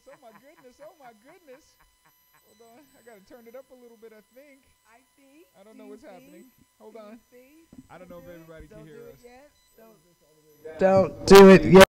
Oh my goodness. Oh my goodness. Hold on. I gotta turn it up a little bit. I think. I don't know what's happening. Hold on. I don't know if everybody can hear us. Don't do it yet.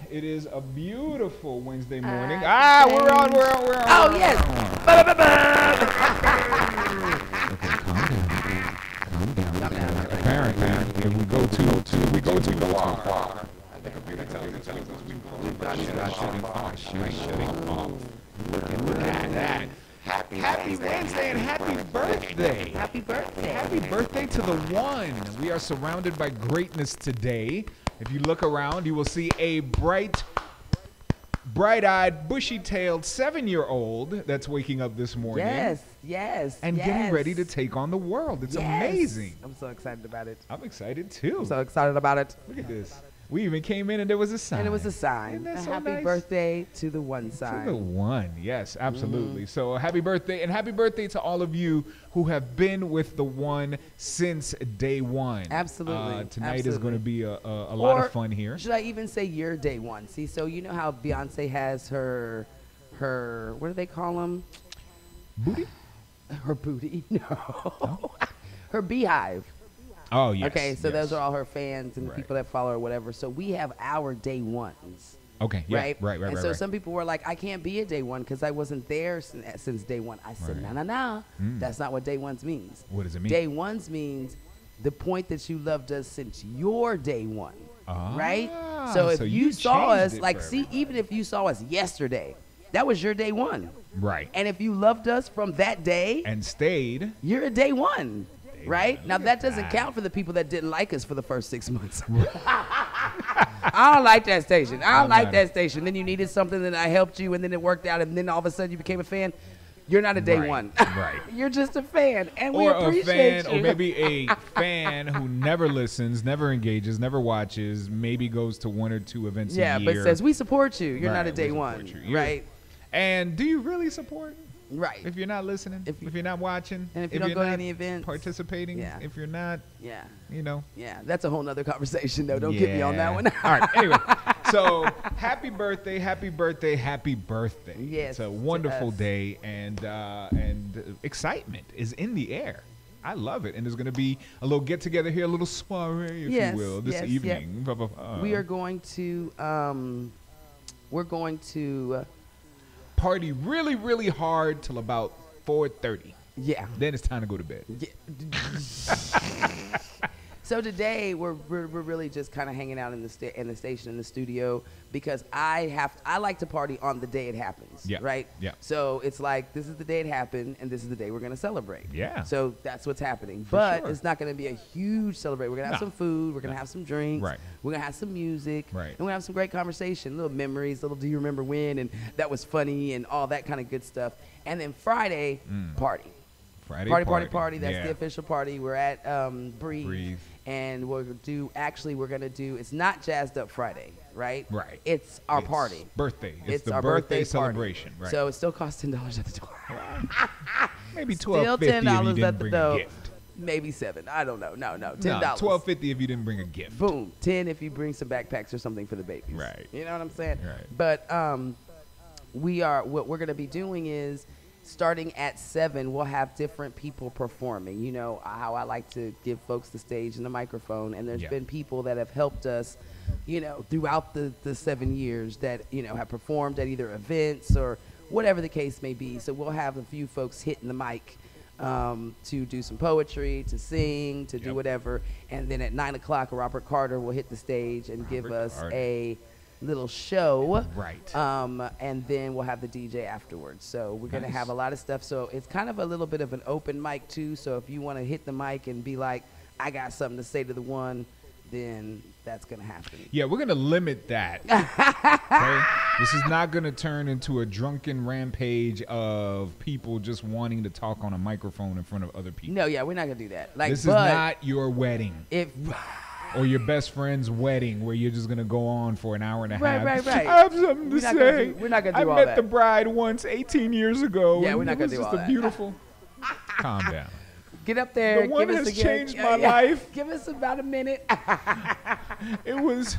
It is a beautiful Wednesday morning. We're on. Oh, yes. Apparently, if we go too far, look at that. Happy Wednesday and happy birthday. Happy birthday. Happy birthday to the one. We are surrounded by greatness today. If you look around, you will see a bright-eyed, bushy-tailed 7-year-old that's waking up this morning. Yes. And getting ready to take on the world. It's amazing. I'm so excited about it. I'm excited, too. I'm so excited about it. Look at this. We even came in and there was a sign. And it was a sign. Isn't that so happy nice? birthday to the one sign. To the one, yes, absolutely. So happy birthday, and happy birthday to all of you who have been with the one since day one. Absolutely. Tonight is going to be a lot of fun here. Should I even say your day one? See, so you know how Beyonce has her, what do they call them? Booty? Her booty? No. Her beehive. Oh, yes. Okay, so yes. those are all her fans and the people that follow her or whatever. So we have our day ones. Okay, yeah, right. right. So some people were like, I can't be a day one because I wasn't there since day one. I said, no. That's not what day ones means. What does it mean? Day ones means the point that you loved us since your day one. Right? So if you saw us, like, even if you saw us yesterday, that was your day one. Right. And if you loved us from that day and stayed, you're a day one. Right? Now, that doesn't count for the people that didn't like us for the first 6 months. I don't like that station. I don't like that station. Then you needed something, and I helped you, and then it worked out, and then all of a sudden you became a fan. You're not a day one. Right. You're just a fan, and we appreciate you. Or maybe a fan who never listens, never engages, never watches, maybe goes to 1 or 2 events a year. Yeah, but says, we support you. You're not a day one. Right? And do you really support? Right. If you're not listening, if you're not watching, and if you don't go to any events, participating, if you're not, you know. Yeah, that's a whole nother conversation, though. Don't get me on that one. All right. Anyway, so happy birthday, happy birthday, happy birthday. Yes. It's a wonderful day, and excitement is in the air. I love it, and there's going to be a little get together here, a little soiree, if you will, this evening. We are going to, party really, really hard till about 4:30. Yeah. Then it's time to go to bed. Yeah. So today we're really just kind of hanging out in the station, in the studio, because I like to party on the day it happens. Yeah. Right. Yeah. So it's like, this is the day it happened, and this is the day we're gonna celebrate. Yeah. So that's what's happening. But sure. it's not gonna be a huge celebration. We're gonna have some food. We're gonna have some drinks. Right. We're gonna have some music. Right. And we're gonna have some great conversation, little memories, little do you remember when, and that was funny, and all that kind of good stuff. And then Friday, party. Friday Party. That's the official party. We're at Breathe. And we're gonna do. It's not Jazzed Up Friday, right? Right. It's our party. Birthday. It's the our birthday celebration. Right. So it still costs $10 at the door. Maybe $12.50 Still $10 if you at didn't the bring door. a gift. Maybe $7. I don't know. No, $10. $12.50 if you didn't bring a gift. Boom. $10 if you bring some backpacks or something for the babies. Right. You know what I'm saying? Right. But what we're gonna be doing is, starting at 7, we'll have different people performing. You know how I like to give folks the stage and the microphone, and there's been people that have helped us, you know, throughout the 7 years that, you know, have performed at either events or whatever the case may be. So we'll have a few folks hitting the mic to do some poetry, to sing, to do whatever. And then at 9 o'clock, Robert Carter will hit the stage and give us a little show. Right. And then we'll have the DJ afterwards. So we're going to have a lot of stuff. So it's kind of a little bit of an open mic too. So if you want to hit the mic and be like, I got something to say to the one, then that's going to happen. Yeah, we're going to limit that. Okay? This is not going to turn into a drunken rampage of people just wanting to talk on a microphone in front of other people. No, yeah, we're not going to do that. Like, this is not your wedding. Or your best friend's wedding where you're just going to go on for an hour and a half. Right. I have something to say. We're not going to do all that. I met the bride once 18 years ago. Yeah, we're not going to do all that. It was just a beautiful... Calm down. Get up there. The one has changed my life. Give us about a minute. It was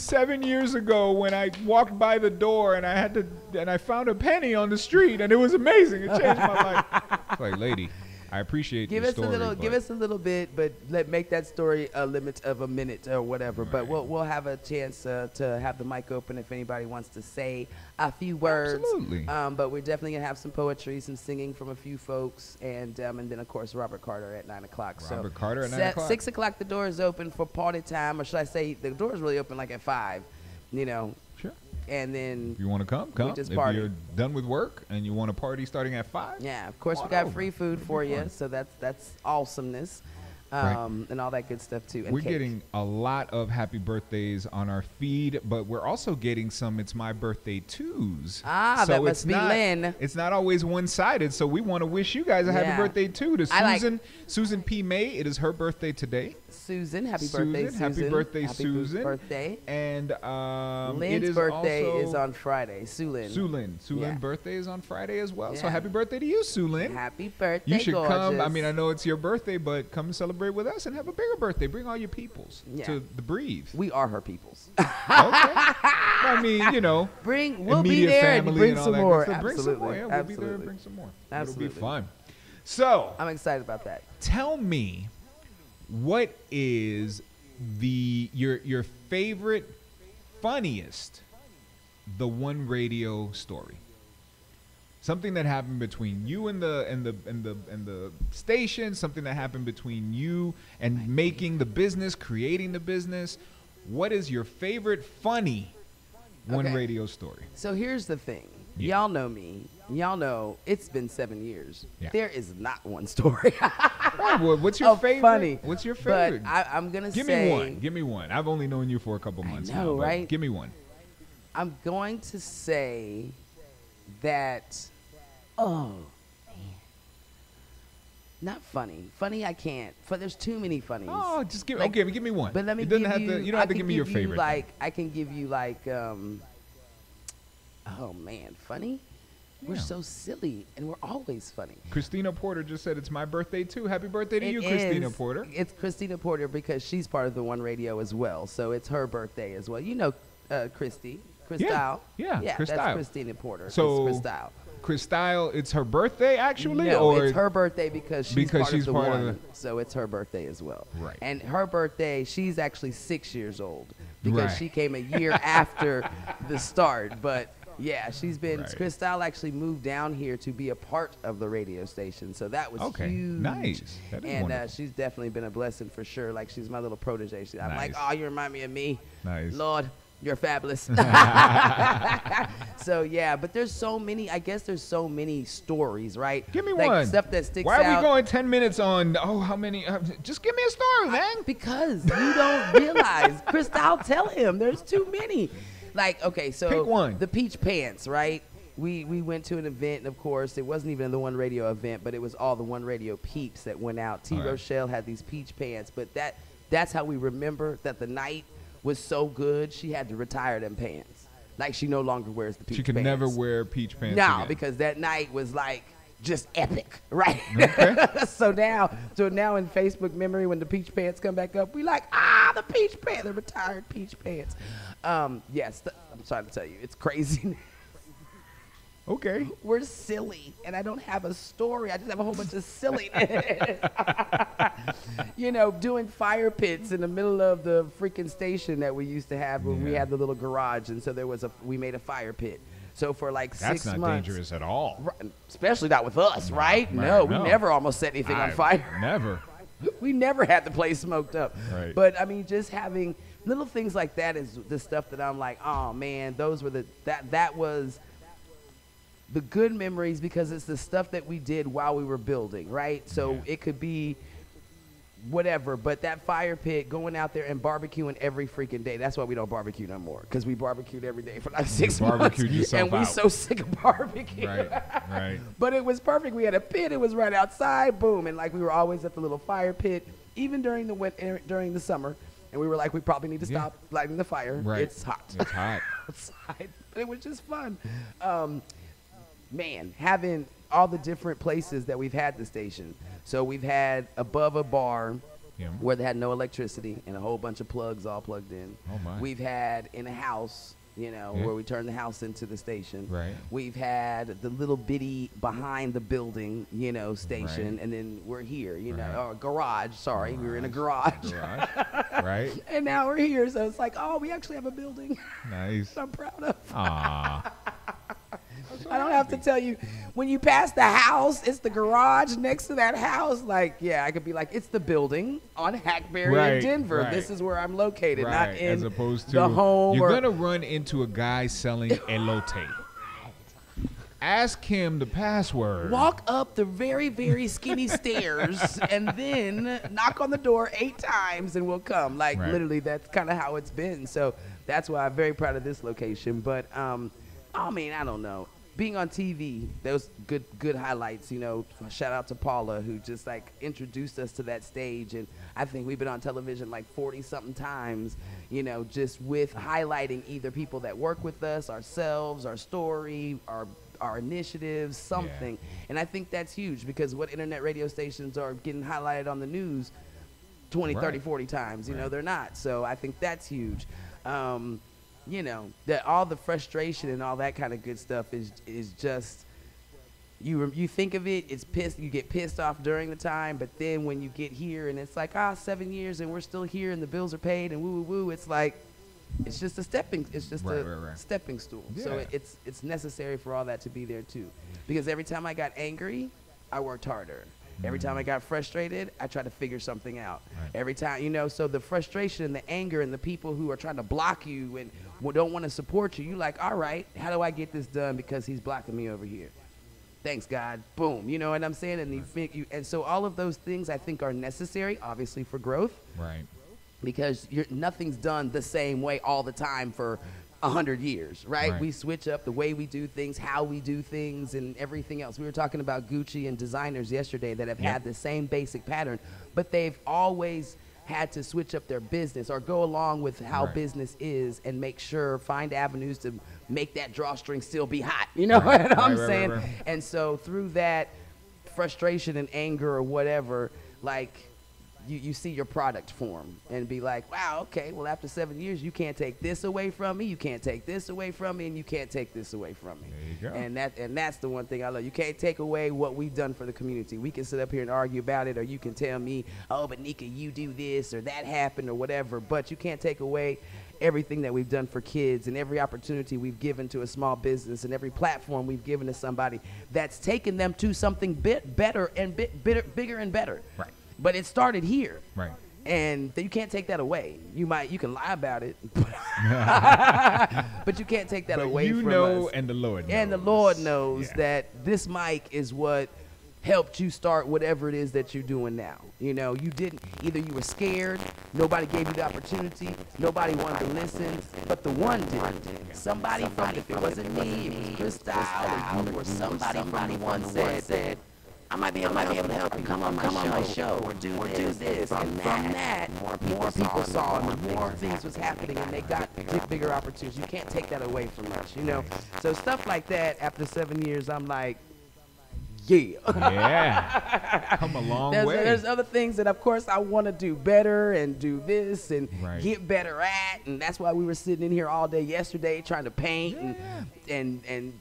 7 years ago when I walked by the door and I found a penny on the street, and it was amazing. It changed my life. It's like, lady, I appreciate your story. Give us a little bit, but make that story a limit of a minute or whatever. Right. But we'll have a chance to have the mic open if anybody wants to say a few words. Absolutely. But we're definitely gonna have some poetry, some singing from a few folks, and then of course Robert Carter at 9 o'clock. Robert Carter at 9 o'clock. 6 o'clock the door is open for party time, or should I say the door is really open like at 5. You know. Sure. And then if you want to come. Just if party. you're done with work and you want to party starting at 5. Yeah, of course we got free food for you, so that's awesomeness. And all that good stuff too. And we're cake. getting a lot of happy birthdays on our feed, but we're also getting some It's My Birthday twos. So that must be Lynn. It's not always one-sided, so we want to wish you guys a happy birthday too to Susan P. May. It is her birthday today. Susan, happy birthday, Susan. Happy birthday, happy Susan. Birthday. And Lynn's birthday is on Friday. Sulin's birthday is on Friday as well. So happy birthday to you, Sulin. Happy birthday, you should gorgeous. come. I mean, I know it's your birthday, but come celebrate with us and have a bigger birthday. Bring all your peoples to the Breathe. We are her peoples. Okay. I mean, you know, we'll be there and bring some more. Bring some more. Yeah, we'll be there and bring some more. Absolutely. It'll be fun. So I'm excited about that. Tell me, what is your favorite, funniest Tha1Radio story? Something that happened between you and the station, something that happened between you and making the business, creating the business. What is your favorite funny Tha1Radio story? So here's the thing. Y'all know me. Y'all know it's been 7 years. Yeah. There is not one story. What's your favorite? Funny. What's your favorite? But I'm going to say. Give me one. I've only known you for a couple months now. Right? Give me one. I'm going to say that, man. Not funny. Funny, I can't. There's too many funnies. Oh, just give me one. But let me you don't have to give me your favorite. I can give you oh man, funny? Yeah. We're so silly, and we're always funny. Christina Porter just said it's my birthday too. Happy birthday to you, Christina Porter. It's Christina Porter because she's part of Tha1Radio as well, so it's her birthday as well. You know, Christyle. Yeah, Christyle. That's Christina Porter. So it's Christyle. Christyle, it's her birthday actually? No, or it's her birthday because she's part of the so it's her birthday as well. Right. And her birthday, she's actually 6 years old because she came a year after the start, but Yeah, she's been. Right. Cristal actually moved down here to be a part of the radio station, so that was huge. Nice. That is wonderful. She's definitely been a blessing for sure. Like, she's my little protege. I'm like, Nice. oh, you remind me of me. Nice. Lord, you're fabulous. So yeah, but there's so many. I guess there's so many stories, right? Give me like, one. Stuff that sticks Why out. are we going 10 minutes on? Oh, how many? Just give me a story, man. Because you don't realize, Cristal, tell him there's too many. Like, okay, so Pick one. The peach pants, right? We went to an event, and of course, it wasn't even the One Radio event, but it was all the One Radio peeps that went out. T. Rochelle had these peach pants, but that's how we remember that the night was so good, she had to retire them pants. Like, she no longer wears the peach pants. She could never wear peach pants No, again. because that night was like just epic, right? Okay. so now in Facebook memory, when the peach pants come back up, we like, the peach pants, the retired peach pants. Yes, I'm sorry to tell you, it's crazy. Okay. We're silly, and I don't have a story. I just have a whole bunch of silliness. Doing fire pits in the middle of the freaking station that we used to have when we had the little garage, and so we made a fire pit. So for like 6 months. That's not dangerous at all. Especially not with us, right? No, we never almost set anything on fire. Never. We never had the place smoked up. Right. But I mean, just having little things like that is the stuff that I'm like, oh man, those were that was the good memories, because it's the stuff that we did while we were building, right? So it could be whatever, but that fire pit, going out there and barbecuing every freaking day. That's why we don't barbecue no more, because we barbecued every day for like 6 months. Barbecued yourself and we out. So sick of barbecue. Right. But it was perfect. We had a pit. It was right outside. Boom. And like, we were always at the little fire pit, even during the winter, during the summer. And we were like, we probably need to stop lighting the fire. Right. It's hot. It's hot. Outside. But it was just fun. Man, having all the different places that we've had the station. So we've had above a bar where they had no electricity and a whole bunch of plugs all plugged in. Oh my. We've had in a house, where we turned the house into the station. Right. We've had the little bitty behind the building, station, Right. and then we're here, Right. or garage, sorry. We were in a garage. Right. And now we're here, so it's like, oh, we actually have a building. Nice. I'm proud of. Aw. I don't have to tell you, when you pass the house, it's the garage next to that house. Like, yeah, I could be like, it's the building on Hackberry in Denver. Right. This is where I'm located, not in as opposed to the home. You're going to run into a guy selling elote. Ask him the password. Walk up the very, very skinny stairs and then knock on the door 8 times and we'll come. Like, literally, that's kind of how it's been. So that's why I'm very proud of this location. But, I mean, I don't know. Being on TV, those good highlights, shout out to Paula, who just like introduced us to that stage. And I think we've been on television like 40 something times, just with highlighting either people that work with us, ourselves, our story, our initiatives, something. Yeah. And I think that's huge, because what internet radio stations are getting highlighted on the news 20, 30, 40 times, they're not. So I think that's huge. That all the frustration and all that kind of good stuff is just, you think of it, you get pissed off during the time, but then when you get here and it's like, 7 years and we're still here and the bills are paid and woo woo woo, it's like, it's just a stepping stool. Yeah. So it's necessary for all that to be there too, because every time I got angry, I worked harder. Every time I got frustrated, I tried to figure something out. Right. Every time, so the frustration and the anger and the people who are trying to block you and don't want to support you, you're like, all right, how do I get this done, because he's blocking me over here? Thanks, God. Boom. You know what I'm saying? And and so all of those things I think are necessary, obviously, for growth. Right. Because nothing's done the same way all the time for 100 years, right? We switch up the way we do things, how we do things, and everything else. We were talking about Gucci and designers yesterday that have had the same basic pattern, but they've always had to switch up their business or go along with how business is and find avenues to make that drawstring still be hot. You know what I'm saying? Right. And so through that frustration and anger or whatever, like, you see your product form and be like, wow, okay, well, after 7 years, you can't take this away from me, you can't take this away from me, and you can't take this away from me. There you go. And that's the one thing I love. You can't take away what we've done for the community. We can sit up here and argue about it, or you can tell me, oh, but Nika, you do this, or that happened, or whatever, but you can't take away everything that we've done for kids and every opportunity we've given to a small business and every platform we've given to somebody that's taken them to something better and bigger and better. Right. But it started here. Right. And you can't take that away. You can lie about it, but you can't take that away from us. And the Lord knows. And the Lord knows that this mic is what helped you start whatever it is that you're doing now. You know, either you were scared, nobody gave you the opportunity, nobody wanted to listen, but the one did. Somebody from, if it wasn't me, it was Crystal, or somebody from the one said, I might be able to help you. Come on my show or do this. And from that, more people saw and more things was happening and they got bigger opportunities. You can't take that away from us, you know? So stuff like that, after 7 years, I'm like, yeah. Come a long way. There's other things that, of course, I want to do better and do this and get better at. And that's why we were sitting in here all day yesterday trying to paint and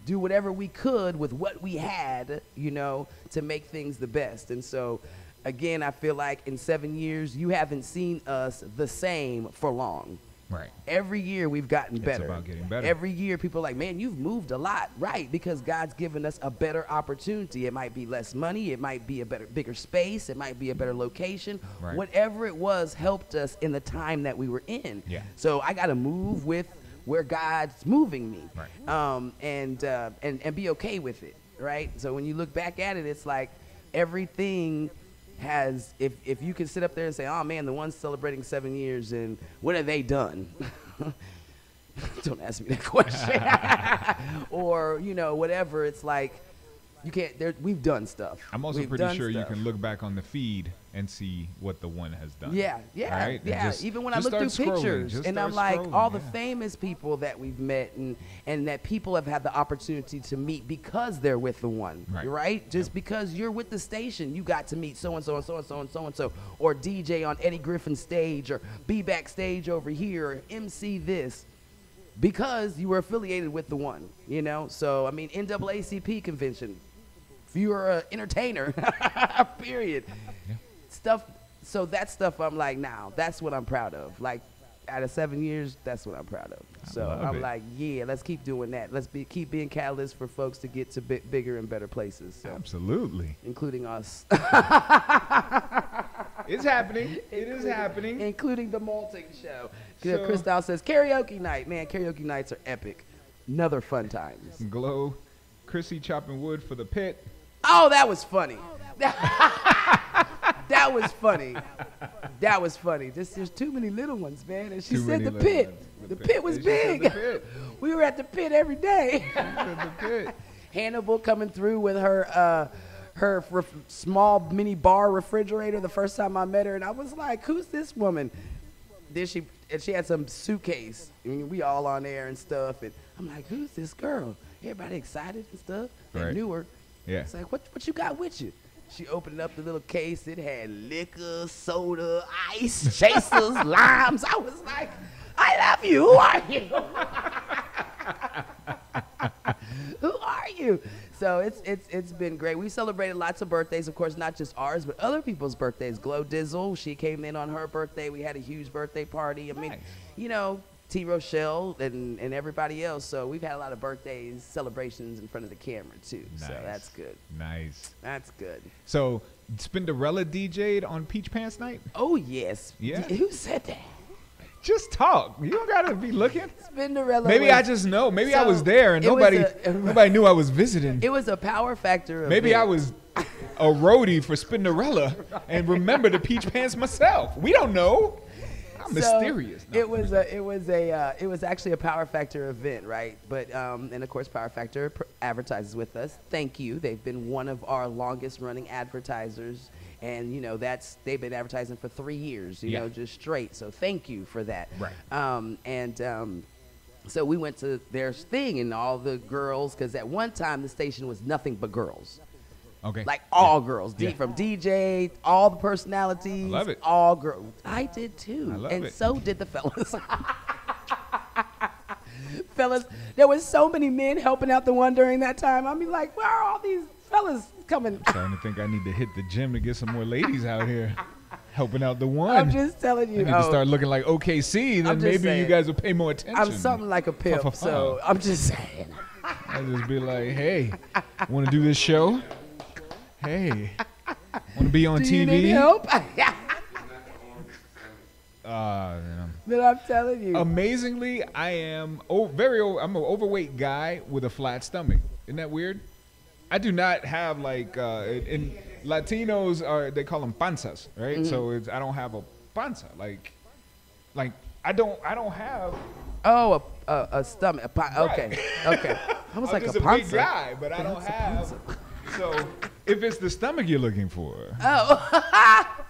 do whatever we could with what we had, you know, to make things the best. And so, again, I feel like in 7 years, you haven't seen us the same for long. Right. Every year we've gotten better. It's about getting better. Every year people are like, man, you've moved a lot. Right, because God's given us a better opportunity. It might be less money. It might be a bigger space. It might be a better location. Right. Whatever it was helped us in the time that we were in. Yeah. So I got to move with where God's moving me. Right. And be okay with it. Right. So when you look back at it, it's like everything has, if you can sit up there and say, oh man, the one's celebrating 7 years and what have they done? Don't ask me that question. Or, you know, whatever, it's like, you can't, we've done stuff. I'm also pretty sure you can look back on the feed and see what the one has done. Yeah. Right? Yeah. Even when I look through pictures and I'm like, all the famous people that we've met and that people have had the opportunity to meet because they're with the one, right? Just because you're with the station, you got to meet so-and-so and so-and-so and so-and-so, or DJ on Eddie Griffin's stage, or be backstage over here, or MC this, because you were affiliated with the one, you know? So, I mean, NAACP convention, if you're an entertainer, period. Yeah. Stuff, so that stuff I'm like, now, that's what I'm proud of. Like, out of 7 years, that's what I'm proud of. So I'm like, yeah, let's keep doing that. Let's keep being catalysts for folks to get to bigger and better places. So. Absolutely. Including us. It's happening. It is happening. Including the malting show. So, Crystal says, karaoke night. Man, karaoke nights are epic. Another fun times. Glow. Chrissy chopping wood for the pit. Oh, that was funny. That was funny. That was funny. There's too many little ones, man. And she said the pit. The pit was big. We were at the pit every day. The pit. Hannibal coming through with her small mini bar refrigerator the first time I met her, and I was like, who's this woman? Then she had some suitcase. I mean, we all on there and stuff, and I'm like, who's this girl? Everybody excited and stuff. They knew her. Yeah. It's like, what you got with you? She opened up the little case. It had liquor, soda, ice, chasers, limes. I was like, I love you. Who are you? Who are you? So it's been great. We celebrated lots of birthdays, of course, not just ours, but other people's birthdays. Glow Dizzle, she came in on her birthday. We had a huge birthday party. I mean, you know, T. Rochelle and everybody else. So we've had a lot of birthdays, celebrations in front of the camera, too. Nice. So that's good. Nice. That's good. So Spinderella DJ'd on Peach Pants Night? Oh, yes. Yeah. Who said that? Just talk. You don't got to be looking. Spinderella. Maybe I just know. Maybe I was there and nobody knew I was visiting. It was a power factor event. Maybe I was a roadie for Spinderella and remember the Peach Pants myself. We don't know. I'm mysterious. No. It was actually a Power Factor event, right? But and of course Power Factor advertises with us. Thank you. They've been one of our longest running advertisers, and you know they've been advertising for 3 years. You know, just straight. So thank you for that. Right. So we went to their thing, and all the girls, because at one time the station was nothing but girls. Okay. Like all girls, from DJ, all the personalities. I love it. All girls. I did too. I love and it. So did the fellas. Fellas, there was so many men helping out the one during that time. I mean, like, where are all these fellas coming? I'm starting to think I need to hit the gym to get some more ladies out here. Helping out the one. I'm just telling you. I need to start looking like OKC, then maybe saying, you guys will pay more attention. I'm something like a pimp, so I'm just saying. I just be like, hey, want to do this show? Hey, want to be on TV? Do you need help? But I'm telling you. Amazingly, I am I'm an overweight guy with a flat stomach. Isn't that weird? I do not have like in Latinos they call them panzas, right? Mm-hmm. So I don't have a panza. Like I don't have. Oh, a stomach. Okay. Okay. I was like just a big guy, but I don't have. So if it's the stomach you're looking for,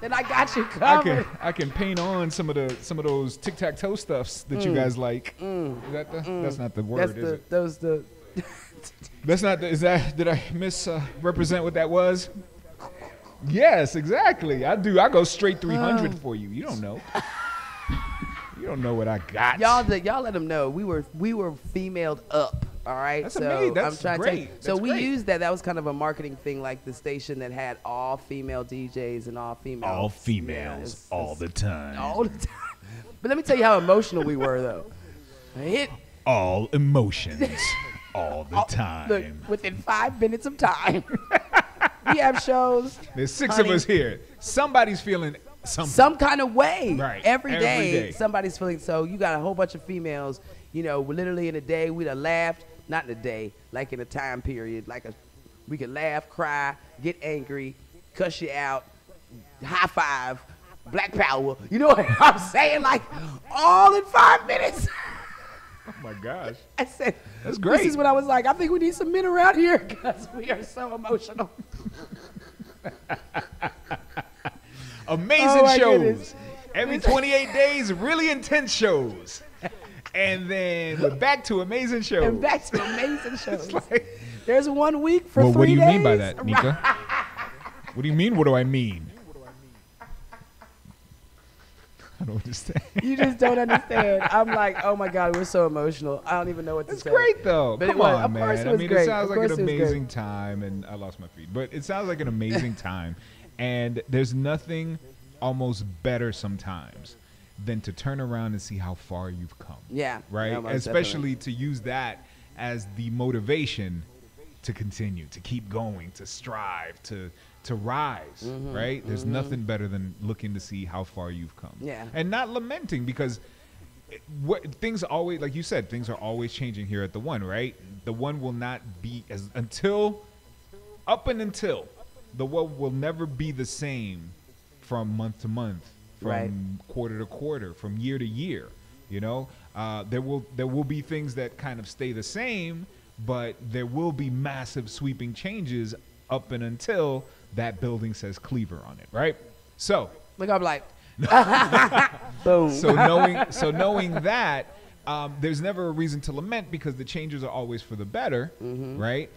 then I got you covered. I can paint on some of those tic-tac-toe stuffs that you guys like. Is that that's not the word, is it? That's not. Did I misrepresent what that was? Yes, exactly. I do. I go straight 300 for you. You don't know. You don't know what I got. Y'all let them know we were femaled up. All right. That's amazing. That's I'm trying great. To tell you. So we used that. That was kind of a marketing thing, like the station that had all female DJs and all females. All females, all the time. All the time. But let me tell you how emotional we were, though. All emotions, all the time. Look, within 5 minutes of time, we have shows. There's 6 of us here. Somebody's feeling something. Some kind of way. Right. Every day, somebody's feeling. So you got a whole bunch of females. You know, literally in a day, we'd have laughed. Not in a day, like in a time period. We could laugh, cry, get angry, cuss you out, high five, black power. You know what I'm saying? Like, all in 5 minutes. Oh, my gosh. I said, that's great. This is when I was like, I think we need some men around here because we are so emotional. Amazing shows. Goodness. Every 28 days, really intense shows. And then we're back to amazing shows. And back to amazing shows. There's 1 week for 3 days. What do you mean by that, Nika? What do you mean, what do I mean? I don't understand. You just don't understand. I'm like, oh my God, we're so emotional. I don't even know what to say. It's great though. But Come on, man. I mean, it sounds like an amazing time, and I lost my feed. But it sounds like an amazing time, and there's nothing almost better sometimes than to turn around and see how far you've come. Yeah. Right? No, especially to use that as the motivation to continue, to keep going, to strive, to rise, right? There's nothing better than looking to see how far you've come. Yeah. And not lamenting, because things always, like you said, things are always changing here at the One, right? The One will not be until the One will never be the same from month to month, from quarter to quarter, from year to year. You know, there will be things that kind of stay the same, but there will be massive sweeping changes up and until that building says Cleaver on it, right? So look, I'm like, boom. So knowing that, there's never a reason to lament because the changes are always for the better, right?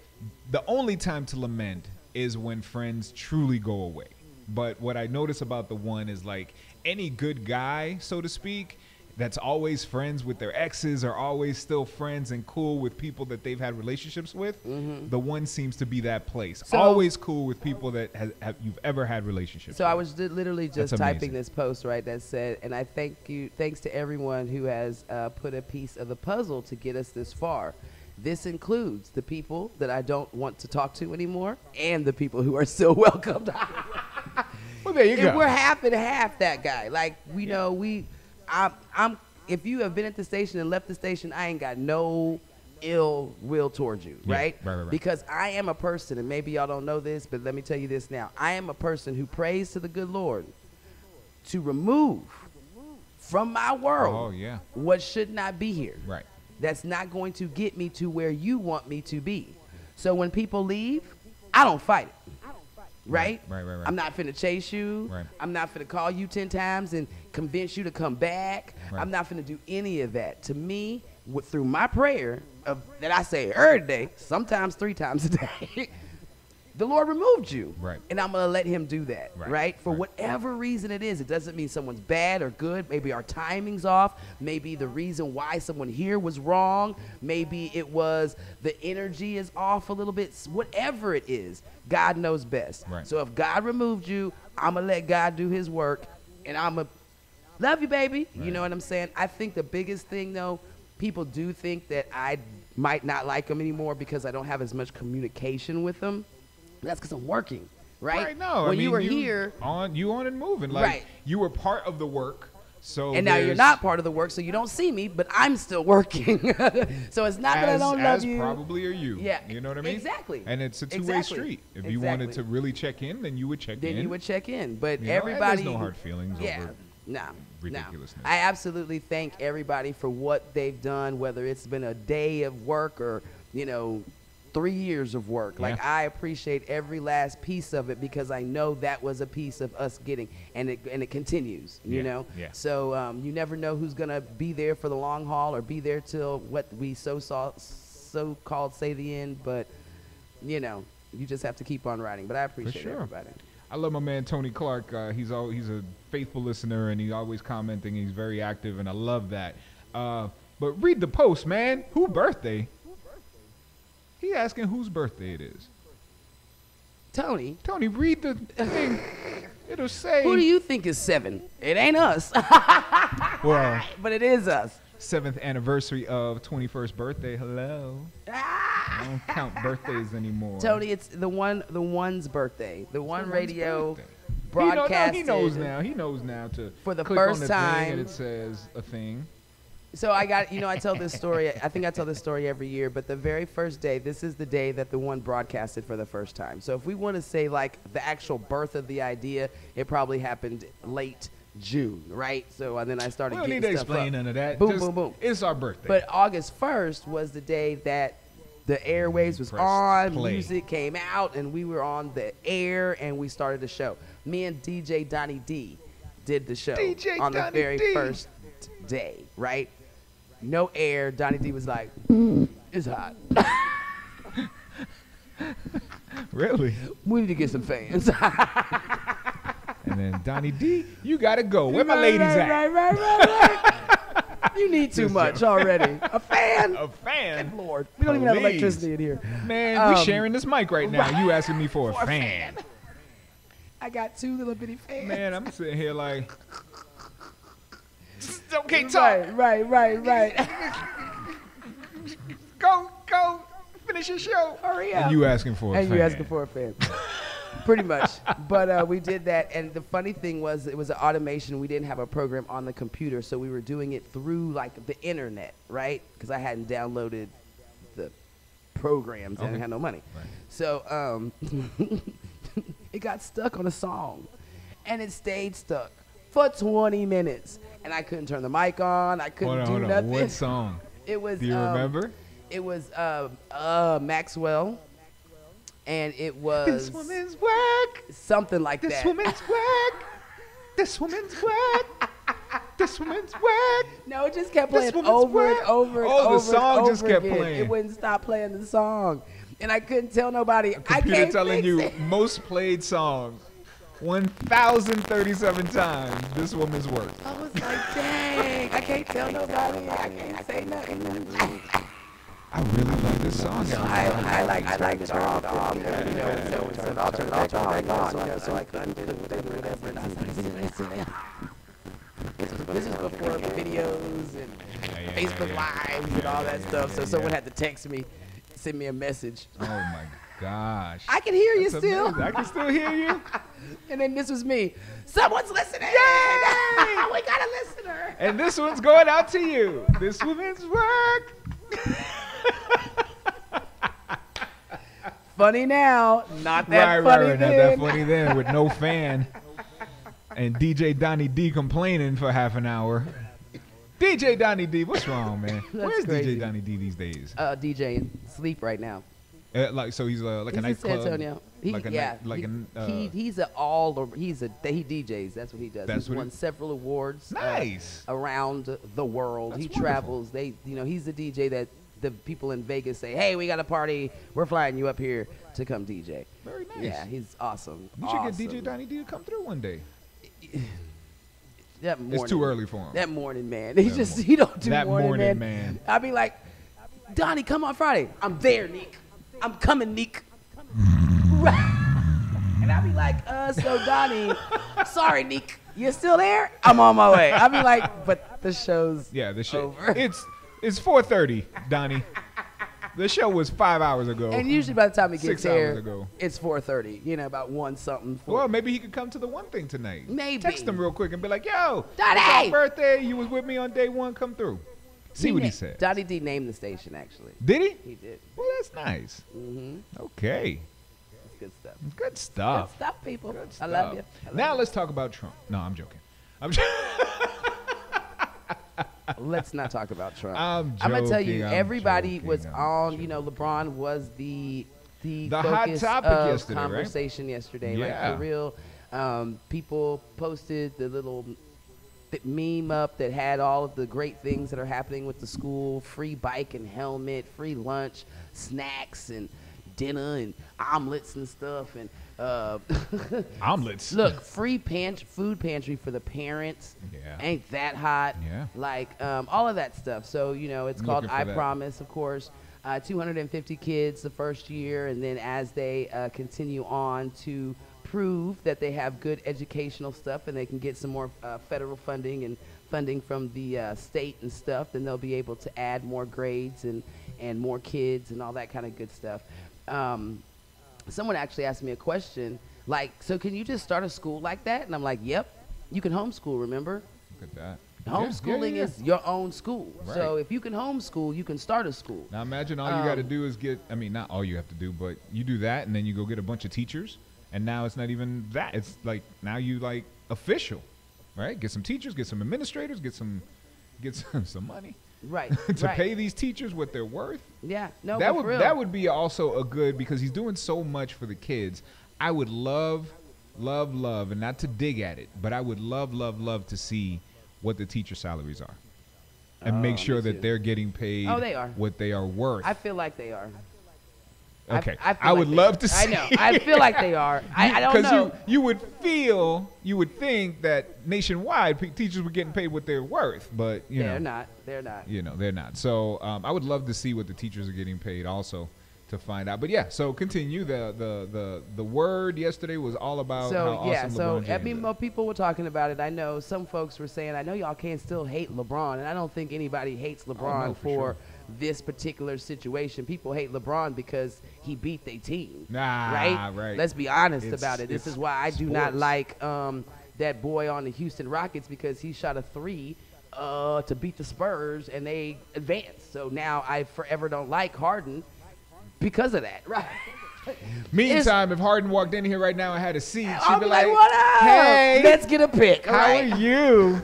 The only time to lament is when friends truly go away. But what I notice about the One is, like, any good guy, so to speak, that's always friends with their exes, are always still friends and cool with people that they've had relationships with. The One seems to be that place. So, always cool with people that you've ever had relationships with. So I was literally just typing this post, right, that said, and I thanks to everyone who has put a piece of the puzzle to get us this far. This includes the people that I don't want to talk to anymore and the people who are still welcomed. Well, there you go. We're half and half that guy. Like, we know I'm if you have been at the station and left the station, I ain't got no ill will towards you, right? Right. Because I am a person, and maybe y'all don't know this, but let me tell you this now. I am a person who prays to the good Lord to remove from my world what should not be here. Right. That's not going to get me to where you want me to be. So when people leave, I don't fight it. Right? I'm not finna chase you. Right. I'm not finna call you 10 times and convince you to come back. Right. I'm not finna do any of that. To me, through my prayer that I say every day, sometimes 3 times a day, the Lord removed you. Right. And I'm going to let him do that, right? For whatever reason it is. It doesn't mean someone's bad or good. Maybe our timing's off. Maybe the reason why someone here was wrong. Maybe it was the energy is off a little bit. Whatever it is, God knows best. Right. So if God removed you, I'm going to let God do his work and I'm a love you, baby. Right. You know what I'm saying? I think the biggest thing, though, people do think that I might not like them anymore because I don't have as much communication with them. That's because I'm working, right? Right, no. When I mean, you were here. You on and moving. Like, right. You were part of the work. So and now you're not part of the work, so you don't see me, but I'm still working. So it's not that I don't love you. As probably are you. Yeah. You know what I mean? Exactly. And it's a two-way street. If you wanted to really check in, then you would check in. Then you would check in. But you know, everybody. There's no hard feelings over ridiculousness. I absolutely thank everybody for what they've done, whether it's been a day of work or, 3 years of work. Yeah. Like, I appreciate every last piece of it because I know that was a piece of us getting, and it continues, you know? Yeah. So you never know who's going to be there for the long haul or be there till what we so-called say the end, but, you just have to keep on writing. But I appreciate everybody. I love my man Tony Clark. He's a faithful listener, and he's always commenting. He's very active, and I love that. But read the post, man. Who birthday? He asking whose birthday it is. Tony, read the thing. It'll say. Who do you think is 7? It ain't us. Well, but it is us. 7th anniversary of 21st birthday. Hello. I don't count birthdays anymore. Tony, it's the one's birthday. The One Radio broadcasted. He knows now. He knows now to for the click first on the time, thing and it says a thing. So I got, I tell this story. I think I tell this story every year. But the very first day, this is the day that the One broadcasted for the first time. So if we want to say like the actual birth of the idea, it probably happened late June, right? So and then I started. We don't need to explain none of that. Boom, boom, boom. It's our birthday. But August 1st was the day that the airwaves was on, music came out, and we were on the air, and we started the show. Me and DJ Donnie D did the show on the very first day, right? No air. Donnie D was like, it's hot. Really? We need to get some fans. And then Donnie D, you gotta go. Where my ladies at? Right. You need too much already. A fan? A fan? Good Lord. We don't even have electricity in here. Man, we sharing this mic right now. You asking me for a fan. I got 2 little bitty fans. Man, I'm sitting here like, okay, talk. Right. Go. Finish your show. Hurry up. And you asking for a fan. And you asking for a fan. Pretty much. But we did that, and the funny thing was it was an automation. We didn't have a program on the computer, so we were doing it through like the internet, right? Because I hadn't downloaded the programs and I had no money. Right. So it got stuck on a song, and it stayed stuck for 20 minutes, and I couldn't turn the mic on. I couldn't do nothing. What song? It was. Do you remember? It was Maxwell. And it was This Woman's Work. Something like this that. Woman's work. This woman's work. This woman's work. No, it just kept playing over and over and over. The song just kept again. playing. It wouldn't stop playing the song. And I couldn't tell nobody. I can't telling you most played song 1,037 times. This Woman's Work. I was like, dang, I can't tell nobody. I can't say nothing. I really like this song. I like the song. So I'll turn it on. So I couldn't do whatever. This is before the videos and Facebook Lives and all that stuff. So someone had to text me, send me a message. Oh my gosh. I can hear you still. Amazing. I can still hear you. And then this was me. Someone's listening. Yay! We got a listener. And this one's going out to you. This Woman's Work. Funny now, not that funny then. Not that funny then with no fan. And DJ Donnie D complaining for half an hour. DJ Donnie D, what's wrong, man? Where's crazy. DJ Donnie D these days? DJing, sleep right now. So he's like a nightclub. He's in San Antonio. He DJs. That's what he does. He's won several awards. Nice. Around the world. That's he travels. He's the DJ that the people in Vegas say, hey, we got a party. We're flying you up here to come DJ. Very nice. Yeah, he's awesome. We should get DJ Donnie D to come through one day. That morning, it's too early for him. That morning, man. He don't do that morning, man. I'll be like, Donnie, come on Friday. I'm there, Nick. I'm coming, Nick. And I'd be like, so Donnie, sorry, Nick, you still there? I'm on my way. I'd be like, but the show's over. It's 4:30, Donnie. The show was 5 hours ago. And usually by the time he gets 6 hours there, ago. it's 4:30. You know, about 1 something. Well, maybe he could come to the one thing tonight. Maybe. Text him real quick and be like, yo, Donnie! it's our birthday. You was with me on day one. Come through. See what he said. Donnie D named the station, actually. Did he? He did. Well, that's nice. Mm-hmm. Okay. That's good stuff. Good stuff. Good stuff, people. Good I love you. Now let's talk about Trump. No, I'm joking. Let's not talk about Trump. I'm going to tell you, joking, everybody I'm was joking, on, you know, LeBron was the hot focus topic of yesterday, right? conversation yesterday. Yeah. Like, for real, people posted the little meme up that had all of the great things that are happening with the school, free bike and helmet, free lunch, snacks and dinner and omelets and stuff. And omelets. Look, free food pantry for the parents. Yeah. Ain't that hot? Yeah. Like all of that stuff. So, you know, it's I'm called looking for I that. Promise, of course. 250 kids the first year, and then as they continue on to prove that they have good educational stuff and they can get some more federal funding and funding from the state and stuff, then they'll be able to add more grades and more kids and all that kind of good stuff. Someone actually asked me a question, like, so can you just start a school like that? And I'm like, yep, you can homeschool, remember? Look at that. Homeschooling is your own school. Right. So if you can homeschool, you can start a school. Now imagine all you got to do is not all you have to do, but you do that and then you go get a bunch of teachers, and now it's not even that. It's like now you like official, right? Get some teachers, get some administrators, get some money. Right. to right. pay these teachers what they're worth. Yeah. No, that but would for real. that would be also a good, because he's doing so much for the kids. I would love, and not to dig at it, but I would love to see what the teacher salaries are, and make sure that they're getting paid what they are worth. I feel like they are. Okay, I would love to see. I know. I feel like they are. I don't know. Because you would think that nationwide teachers were getting paid what they're worth, but they're not. They're not. You know, they're not. So I would love to see what the teachers are getting paid also, to find out. But yeah, so continue. The word yesterday was all about how awesome LeBron James is. More people were talking about it. I know some folks were saying, I know y'all can't still hate LeBron, and I don't think anybody hates LeBron for this particular situation. People hate LeBron because he beat their team. Right? Let's be honest about it. This is why I do not like that boy on the Houston Rockets, because he shot a 3 to beat the Spurs and they advanced. So now I forever don't like Harden because of that. Right. Meantime, if Harden walked in here right now and had a seat, I'll she'd be like, what up? Hey, let's get a pick. How are you?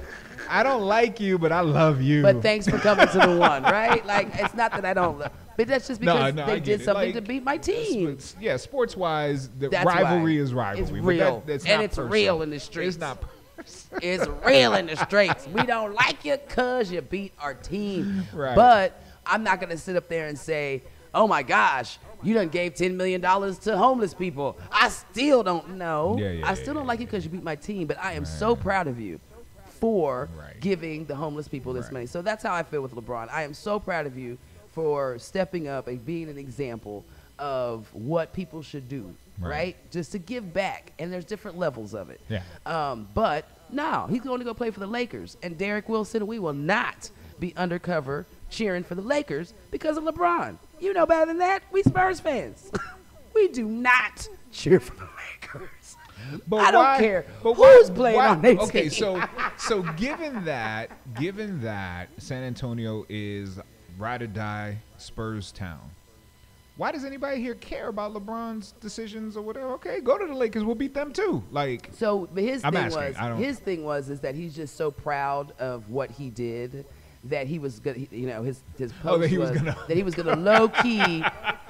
I don't like you, but I love you. But thanks for coming to the one, right? Like, it's not that I don't love, but that's just because they did something to beat my team. Yeah, sports-wise, the rivalry is rivalry. It's real. And it's real in the streets. It's not personal. It's real in the streets. We don't like you because you beat our team. Right. But I'm not going to sit up there and say, oh, my gosh, you done gave $10 million to homeless people. I still don't know. I still don't like you because you beat my team, but I am so proud of you for giving the homeless people this money. So that's how I feel with LeBron. I am so proud of you for stepping up and being an example of what people should do, right? Just to give back. And there's different levels of it. Yeah. But no, he's going to go play for the Lakers. And Derek Wilson, we will not be undercover cheering for the Lakers because of LeBron. You know better than that. We Spurs fans. We do not cheer for the Lakers. But I don't care who's playing on their team. Okay, so given that San Antonio is ride or die Spurs town, why does anybody here care about LeBron's decisions or whatever? Okay, go to the Lakers. We'll beat them too. Like, so his thing was that he's just so proud of what he did that he was gonna, his post that he was gonna low key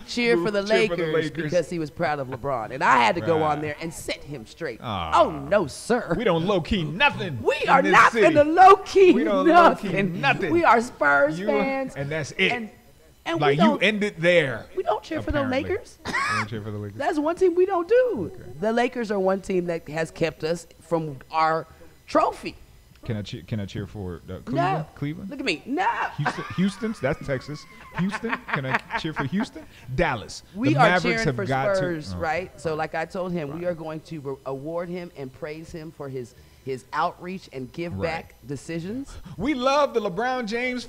cheer for the Lakers because he was proud of LeBron, and I had to go on there and set him straight. Oh no, sir, we don't low key nothing. We are not in the low key. We don't low key nothing. We are Spurs fans, and that's it. And like you end it there. We don't cheer for the Lakers. We don't cheer for the Lakers. That's one team we don't do. Okay. The Lakers are one team that has kept us from our trophy. Can I cheer for Cleveland? No. Cleveland? Look at me. No. Houston's that's Texas. Houston. Can I cheer for Houston? Dallas. We the are Mavericks cheering have for got Spurs, to, right? So like I told him, we are going to award him and praise him for his outreach and give back decisions. We love the LeBron James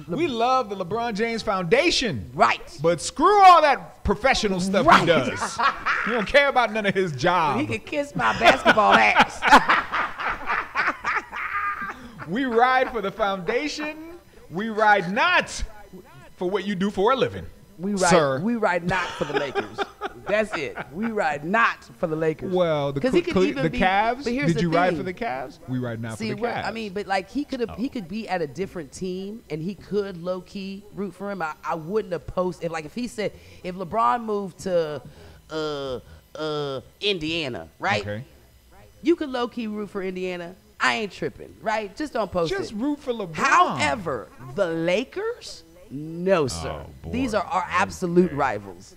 We love the LeBron James Foundation. Right. But screw all that professional stuff he does. We don't care about none of his job. He can kiss my basketball ass. We ride for the foundation. We ride not for what you do for a living. We ride not for the Lakers. That's it. We ride not for the Lakers. Well, the Cavs. Did you ride for the Cavs? We ride not for the Cavs. I mean, but like he could be at a different team and he could low key root for him. I wouldn't have posted if he said if LeBron moved to Indiana, right? Okay. You could low key root for Indiana. I ain't tripping, right? Just don't post it. Just root for LeBron. However, the Lakers. No, sir. Oh, these are our absolute rivals.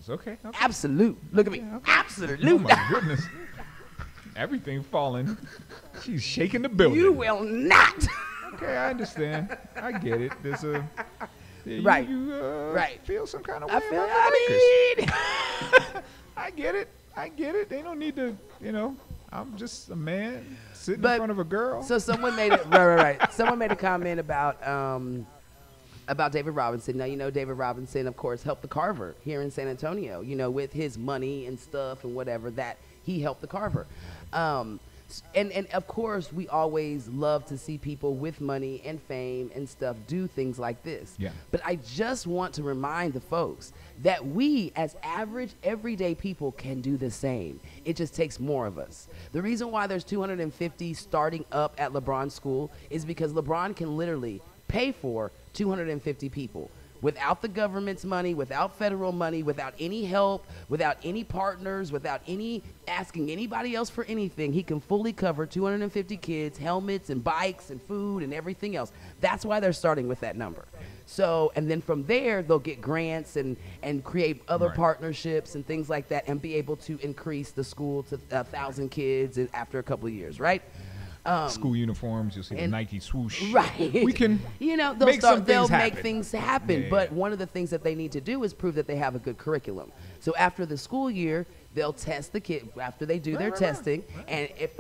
Okay. Absolute. Look at me. Okay. Absolute. Oh, my goodness. Everything falling. She's shaking the building. You will not. Okay, I understand. I get it. There's a... right. You feel some kind of way I get it. They don't need to, I'm just a man sitting in front of a girl. So someone made it... Right. Someone made a comment about David Robinson. Now, David Robinson, of course, helped the Carver here in San Antonio, with his money and stuff and whatever that he helped the Carver. And of course, we always love to see people with money and fame and stuff do things like this. Yeah. But I just want to remind the folks that we, as average, everyday people, can do the same. It just takes more of us. The reason why there's 250 starting up at LeBron's school is because LeBron can literally pay for 250 people without the government's money, without federal money, without any help, without any partners, without any asking anybody else for anything. He can fully cover 250 kids, helmets and bikes and food and everything else. That's why they're starting with that number. So, and then from there, they'll get grants and create other partnerships and things like that and be able to increase the school to 1,000 kids after a couple of years, right? School uniforms, you'll see the Nike swoosh. Right. We can they'll make things happen. Yeah. But one of the things that they need to do is prove that they have a good curriculum. So after the school year, they'll test the kid after they do their testing. And if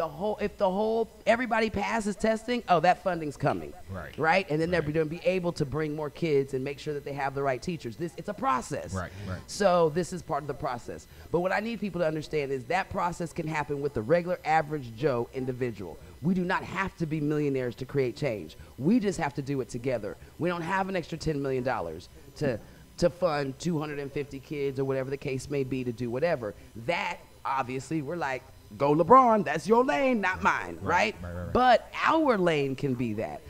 everybody passes testing, that funding's coming. Right. And then they're going to be able to bring more kids and make sure that they have the right teachers. It's a process. Right. So this is part of the process. But what I need people to understand is that process can happen with the regular average Joe individual. We do not have to be millionaires to create change. We just have to do it together. We don't have an extra $10 million to fund 250 kids or whatever the case may be to do whatever. That, obviously, we're like, go LeBron, that's your lane, not mine, right? But our lane can be that.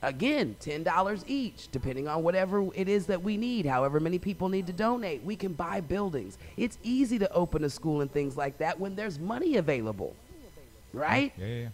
Again, $10 each, depending on whatever it is that we need, however many people need to donate. We can buy buildings. It's easy to open a school and things like that when there's money available, right? Yeah.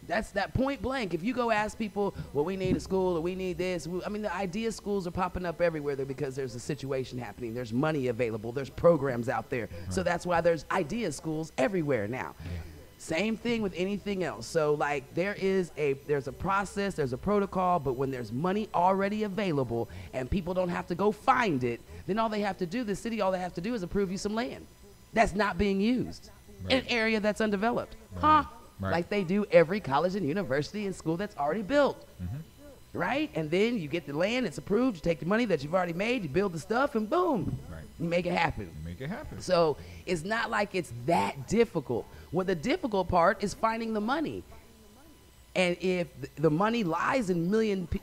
That's that point blank. If you go ask people, well, we need a school or we need this. The idea schools are popping up everywhere there because there's a situation happening. There's money available. There's programs out there. So that's why there's idea schools everywhere now. Yeah. Same thing with anything else. So like there's a process, there's a protocol, but when there's money already available and people don't have to go find it, then all they have to do, the city, all they have to do is approve you some land that's not being used in an area that's undeveloped. Like they do every college and university and school that's already built. Right? And then you get the land, it's approved, you take the money that you've already made, you build the stuff, and boom, you make it happen. So it's not like it's that difficult. Well, the difficult part is finding the money. And if the money lies in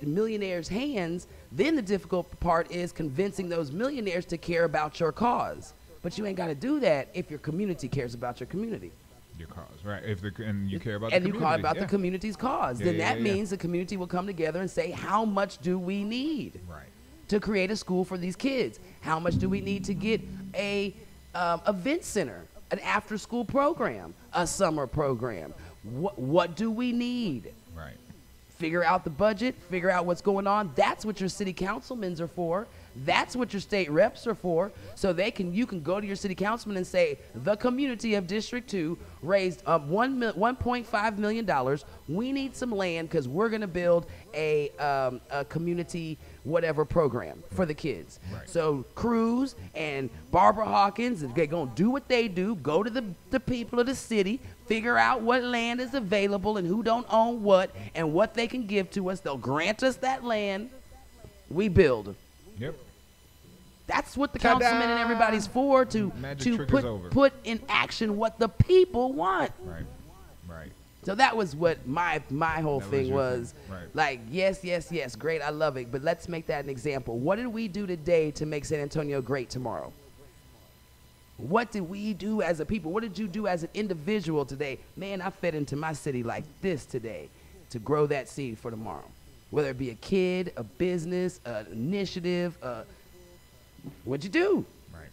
millionaires' hands, then the difficult part is convincing those millionaires to care about your cause. But you ain't got to do that if your community cares about your community. Your cause, right? And you care about the community. And you care about the community's cause. Then that means the community will come together and say, how much do we need to create a school for these kids? How much do we need to get a event center, an after-school program, a summer program? What do we need? Right. Figure out the budget, figure out what's going on. That's what your city councilmen are for. That's what your state reps are for. So you can go to your city councilman and say, the community of District 2 raised $1.5 million. We need some land because we're going to build a community whatever program for the kids. Right. So Cruz and Barbara Hawkins, they're going to do what they do, go to the people of the city, figure out what land is available and who don't own what and what they can give to us. They'll grant us that land. We build. Yep. That's what the Ta-da! councilman and everybody's for, to put in action what the people want. Right. Right. So that was what my whole thing was. Right. Like, yes, great, I love it. But let's make that an example. What did we do today to make San Antonio great tomorrow? What did we do as a people? What did you do as an individual today? Man, I fed into my city like this today to grow that seed for tomorrow. Whether it be a kid, a business, an initiative, what'd you do? Right.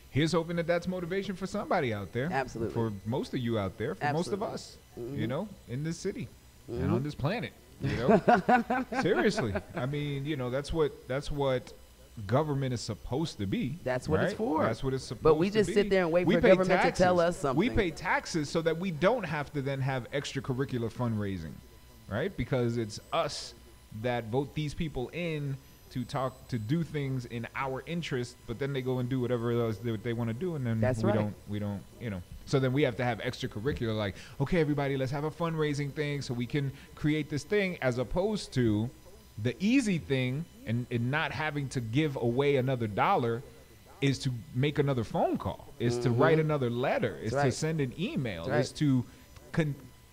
Here's hoping that that's motivation for somebody out there. Absolutely. For most of you out there, for most of us, you know, in this city and on this planet, you know. Seriously. I mean, you know, that's what government is supposed to be. That's what it's for. That's what it's supposed to be. But we just sit there and wait for government to tell us something. We pay taxes so that we don't have to then have extracurricular fundraising, right? Because it's us that vote these people in to do things in our interest, but then they go and do whatever else they want to do, and then we don't, you know. So then we have to have extracurricular, like, okay, everybody, let's have a fundraising thing so we can create this thing, as opposed to the easy thing and not having to give away another dollar is to make another phone call, is to write another letter, is to send an email, is to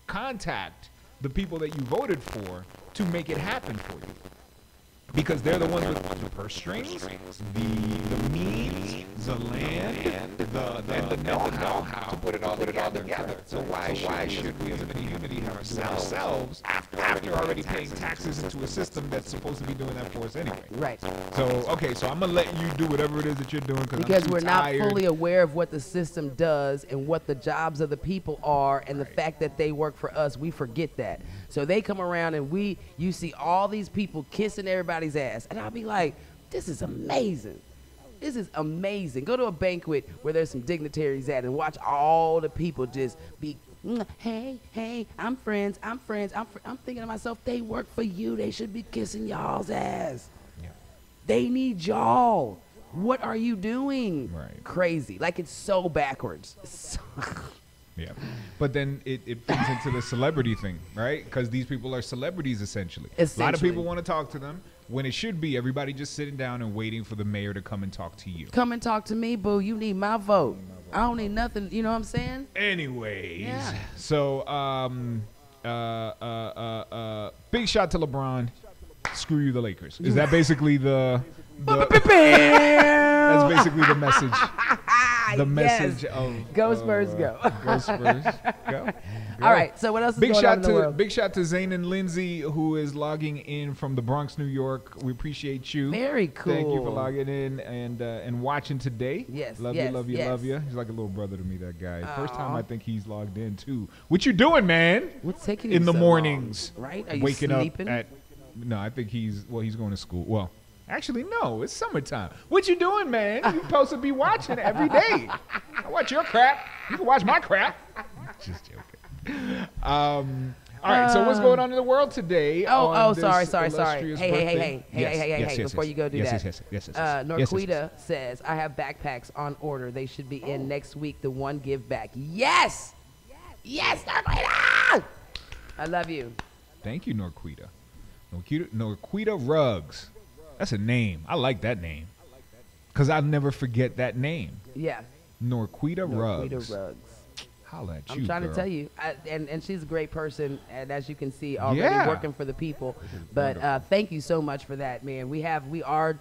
contact the people that you voted for to make it happen for you. Because they're the ones with the purse strings, the means, the land, and the know-how to put it all together. So why should we as a community have ourselves after already paying taxes into a system that's supposed to be doing that for us anyway? Right. So, okay, so I'm going to let you do whatever it is that you're doing because we're tired. Not fully aware of what the system does and what the jobs of the people are, and the fact that they work for us. We forget that. So they come around and you see all these people kissing everybody's ass. And I'll be like, this is amazing. This is amazing. Go to a banquet where there's some dignitaries at and watch all the people just be, hey, I'm friends. I'm thinking to myself, they work for you. They should be kissing y'all's ass. Yeah. They need y'all. What are you doing? Right. Crazy. Like, it's so backwards. Yeah, but then it feeds into the celebrity thing, right? Because these people are celebrities, essentially. A lot of people want to talk to them, when it should be everybody just sitting down and waiting for the mayor to come and talk to you. Come and talk to me, boo. You need my vote. I don't need nothing. You know what I'm saying? Anyways, yeah. So big shot to LeBron. Screw you, the Lakers. Is that basically the that's basically the message. The message of Go Spurs, go. Go Spurs, go. All right, so what else is going on in the world? Big shout to Zane and Lindsay, who is logging in from the Bronx, New York. We appreciate you. Very cool. Thank you for logging in and watching today. Yes, love yes, you, love you, yes. love you. He's like a little brother to me, that guy. Aww. First time I think he's logged in too. What you doing, man? What's taking you in the so mornings? Long? Right? Are you waking sleeping? up at? No, I think he's going to school. Well. Actually, no, it's summertime. What you doing, man? You supposed to be watching every day. I watch your crap. You can watch my crap. Just joking. All right, so what's going on in the world today? Sorry. Hey, before you go do that. Yes. Norquita says, I have backpacks on order. They should be in next week, the one give back. Yes, Norquita! I love you. Thank you, Norquita. Norquita Ruggs. That's a name. I like that name. Because I'll never forget that name. Yeah. Norquita Ruggs. Norquita Ruggs. Holla at you, I'm trying girl. to tell you. And she's a great person, and as you can see, already working for the people. But thank you so much for that, man. We are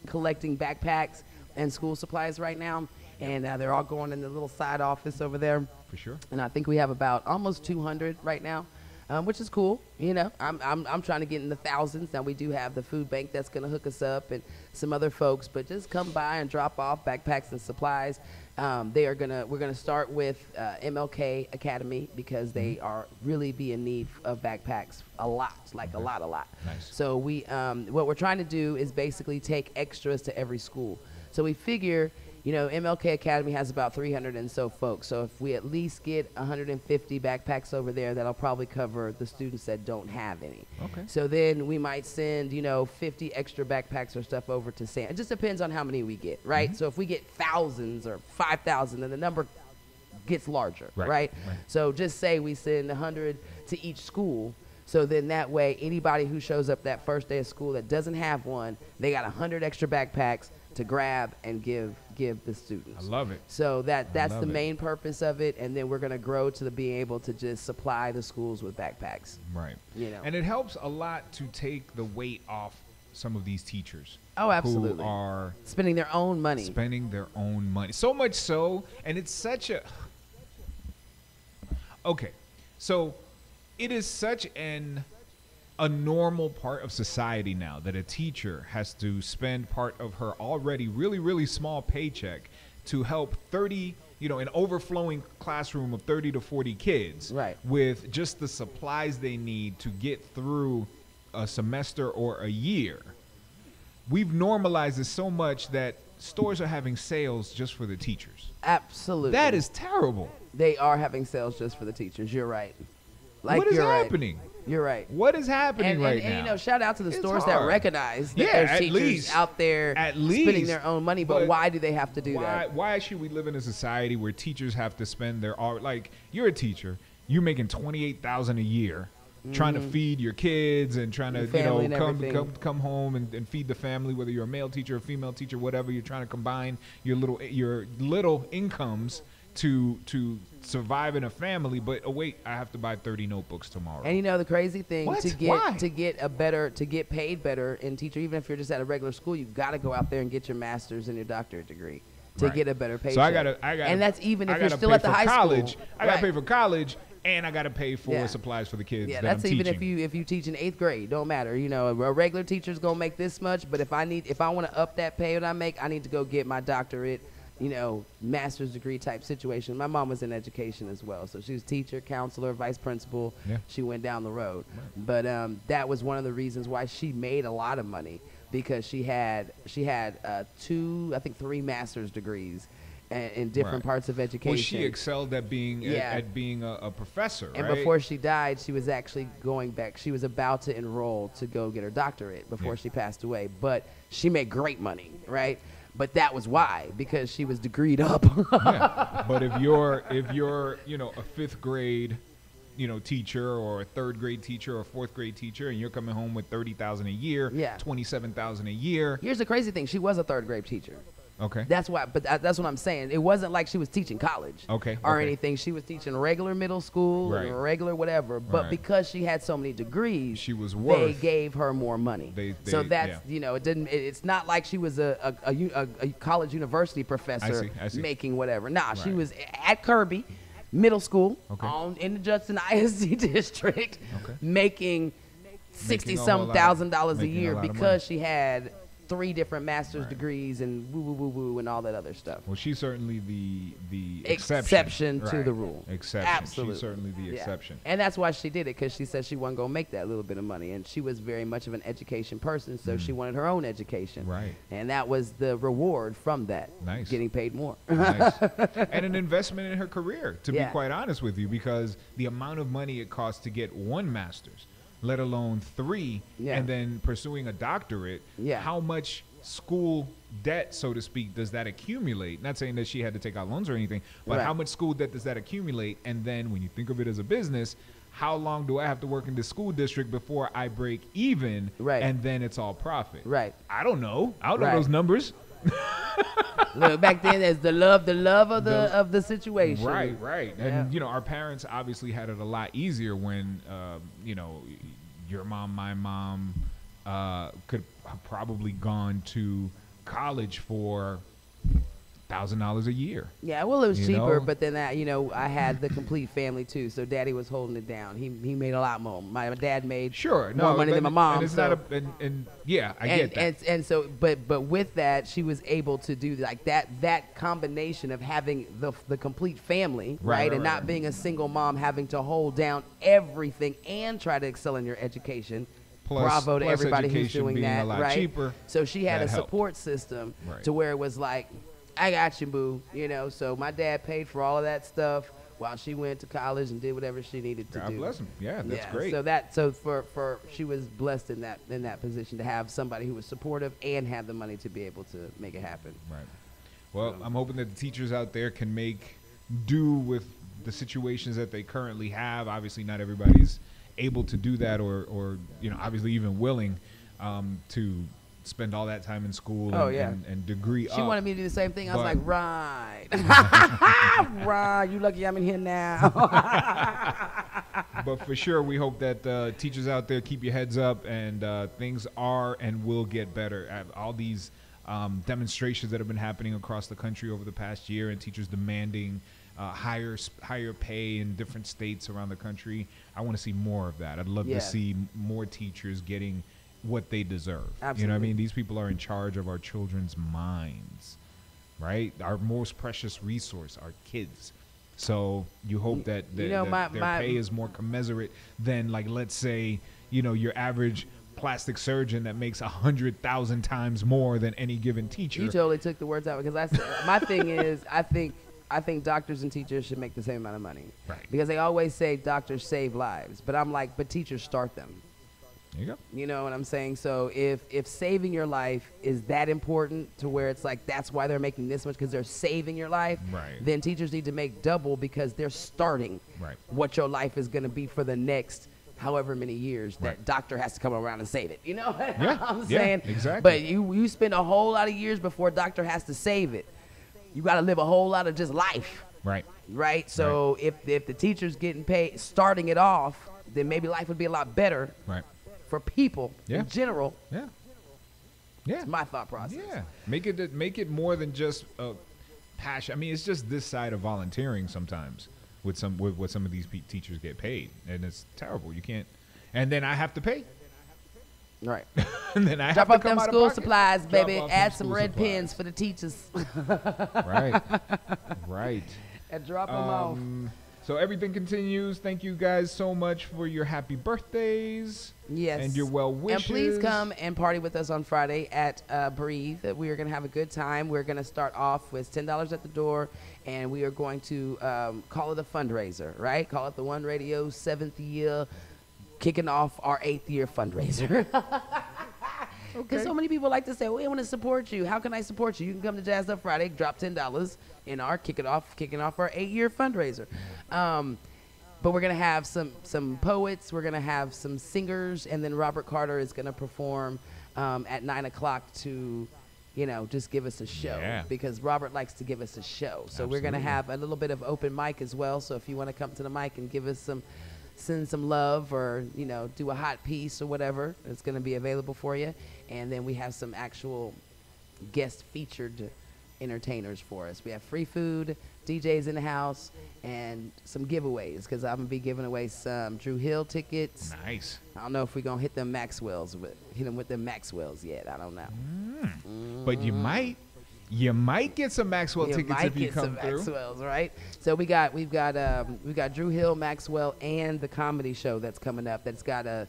collecting backpacks and school supplies right now, and they're all going in the little side office over there. For sure. And I think we have about almost 200 right now. which is cool. You know, I'm trying to get in the thousands. Now we do have the food bank that's going to hook us up and some other folks, but just come by and drop off backpacks and supplies. We're gonna start with MLK Academy because they are really be in need of backpacks a lot. Nice. So what we're trying to do is basically take extras to every school. So we figure, MLK Academy has about 300 and so folks. So if we at least get 150 backpacks over there, that'll probably cover the students that don't have any. Okay. So then we might send, 50 extra backpacks or stuff over to Sam. It just depends on how many we get, right? Mm-hmm. So if we get thousands or 5,000, then the number gets larger, Right. right? So just say we send 100 to each school. So then that way, anybody who shows up that first day of school that doesn't have one, they got 100 extra backpacks to grab and give the students. I love it. So that's the main purpose of it, and then we're going to grow to being able to just supply the schools with backpacks. Right. And it helps a lot to take the weight off some of these teachers. Oh, absolutely. Who are spending their own money. So much so, and it's such a... Okay, so it is such a normal part of society now that a teacher has to spend part of her already really, really small paycheck to help 30, an overflowing classroom of 30 to 40 kids with just the supplies they need to get through a semester or a year. We've normalized it so much that stores are having sales just for the teachers. Absolutely. That is terrible. They are having sales just for the teachers. You're right. What is happening? You're right. What is happening right now? And shout out to the stores that recognize that there's teachers out there spending their own money, but why do they have to do that? Why should we live in a society where teachers have to spend their you're a teacher, you're making $28,000 a year trying to feed your kids and trying to come home and feed the family, whether you're a male teacher or female teacher, whatever, you're trying to combine your little incomes to survive in a family, but wait, I have to buy 30 notebooks tomorrow. And the crazy thing to get paid better in teacher, even if you're just at a regular school, you've got to go out there and get your master's and your doctorate degree to get a better paycheck. So I gotta, and that's even if you're still at the high school. I gotta pay for college, and I gotta pay for supplies for the kids. Yeah, that's even if you teach in 8th grade, don't matter. A regular teacher's gonna make this much, but if I want to up that pay what I make, I need to go get my doctorate. Master's degree type situation. My mom was in education as well. So she was teacher, counselor, vice principal. Yeah. She went down the road. Right. But that was one of the reasons why she made a lot of money, because she had 3 master's degrees in different parts of education. Well, she excelled at being a professor, and before she died, she was actually going back. She was about to enroll to go get her doctorate before she passed away. But she made great money, right? But that was why, because she was degreed up. Yeah. But if you're a 5th grade, teacher, or a 3rd grade teacher, or a 4th grade teacher, and you're coming home with $30,000 a year, $27,000 a year. Here's the crazy thing: she was a 3rd grade teacher. Okay. That's why, but that's what I'm saying. It wasn't like she was teaching college or anything. She was teaching regular middle school or regular whatever. But because she had so many degrees, she was they gave her more money. So that's it didn't. It's not like she was a college university professor I see. making whatever. Nah, she was at Kirby Middle School in the Judson ISD district, making $60,000 a year because she had 3 different master's degrees and woo and all that other stuff. Well, she's certainly the exception to the rule. Absolutely. She's certainly the exception. And that's why she did it, because she said she wasn't going to make that little bit of money. And she was very much of an education person, so she wanted her own education. Right. And that was the reward from that. Nice. Getting paid more. Nice. And an investment in her career, to be quite honest with you, because the amount of money it costs to get 1 master's, let alone 3, and then pursuing a doctorate, how much school debt, so to speak, does that accumulate? Not saying that she had to take out loans or anything, but how much school debt does that accumulate? And then when you think of it as a business, how long do I have to work in the school district before I break even? And then it's all profit. I don't know. I don't know those numbers. Look, back then there's the love of the situation. Right. And our parents obviously had it a lot easier when your mom, my mom, could have probably gone to college for $1,000 a year. Yeah, well, it was You cheaper, know? but then I had the complete family too, so Daddy was holding it down. He made a lot more. My dad made Sure, more money than my mom. And it's so. not yeah, I get that. And so, but with that, she was able to do like that combination of having the complete family, right, and not being a single mom having to hold down everything and try to excel in your education. Bravo to everybody who's doing that, right? Cheaper, so she had a support system to where it was like, I got you, boo. So my dad paid for all of that stuff while she went to college and did whatever she needed to do. God bless him. Yeah, that's great. So for she was blessed in that position to have somebody who was supportive and had the money to be able to make it happen. Right. Well, I'm hoping that the teachers out there can make do with the situations that they currently have. Obviously, not everybody's able to do that, or obviously even willing to spend all that time in school and degree up. She wanted me to do the same thing. I was like, right. Right, you lucky I'm in here now. But for sure, we hope that teachers out there keep your heads up, and things are and will get better. All these demonstrations that have been happening across the country over the past year, and teachers demanding higher pay in different states around the country. I want to see more of that. I'd love to see more teachers getting what they deserve. Absolutely. You know what I mean? These people are in charge of our children's minds, right? Our most precious resource, our kids. So you hope that their pay is more commensurate than, like, let's say, your average plastic surgeon that makes 100,000 times more than any given teacher. You totally took the words out, because my thing is, I think doctors and teachers should make the same amount of money. Right. Because they always say doctors save lives, but I'm like, but teachers start them. There you go. You know what I'm saying? So if saving your life is that important to where it's like that's why they're making this much, because they're saving your life, then teachers need to make double, because they're starting what your life is going to be for the next however many years that doctor has to come around and save it. You know what I'm saying? Exactly. But you spend a whole lot of years before doctor has to save it. You got to live a whole lot of just life. Right? So if the teacher's getting paid starting it off, then maybe life would be a lot better. For people in general. It's my thought process. Yeah. Make it more than just a passion. I mean, it's just this side of volunteering sometimes with what some of these teachers get paid, and it's terrible. You can't, and then I have to pay. Right. And then I drop have off to come them out school of pocket. supplies, baby. Add some red supplies. pens for the teachers. Right. And drop them off. So everything continues. Thank you guys so much for your happy birthdays. Yes. And your well wishes. And please come and party with us on Friday at Breathe. We are going to have a good time. We're going to start off with $10 at the door, and we are going to call it a fundraiser, right? Call it the 1Radio 7th year, kicking off our 8th year fundraiser. Because so many people like to say, well, I want to support you. How can I support you? You can come to Jazz Up Friday, drop $10 in our kicking off our 8-year fundraiser. But we're going to have some poets. We're going to have some singers. And then Robert Carter is going to perform at 9 o'clock to, just give us a show. Yeah. Because Robert likes to give us a show. So we're going to have a little bit of open mic as well. So if you want to come to the mic and give us send some love, or do a hot piece or whatever, it's going to be available for you. And then we have some actual guest featured entertainers for us. We have free food, DJs in the house, and some giveaways, because I'm going to be giving away some Drew Hill tickets. Nice. I don't know if we're going to hit them Maxwells, but hit them with them Maxwells yet. I don't know. But you might get some Maxwell tickets if you come through. Maxwells, right? So we've got Drew Hill, Maxwell, and the comedy show that's coming up. That's got a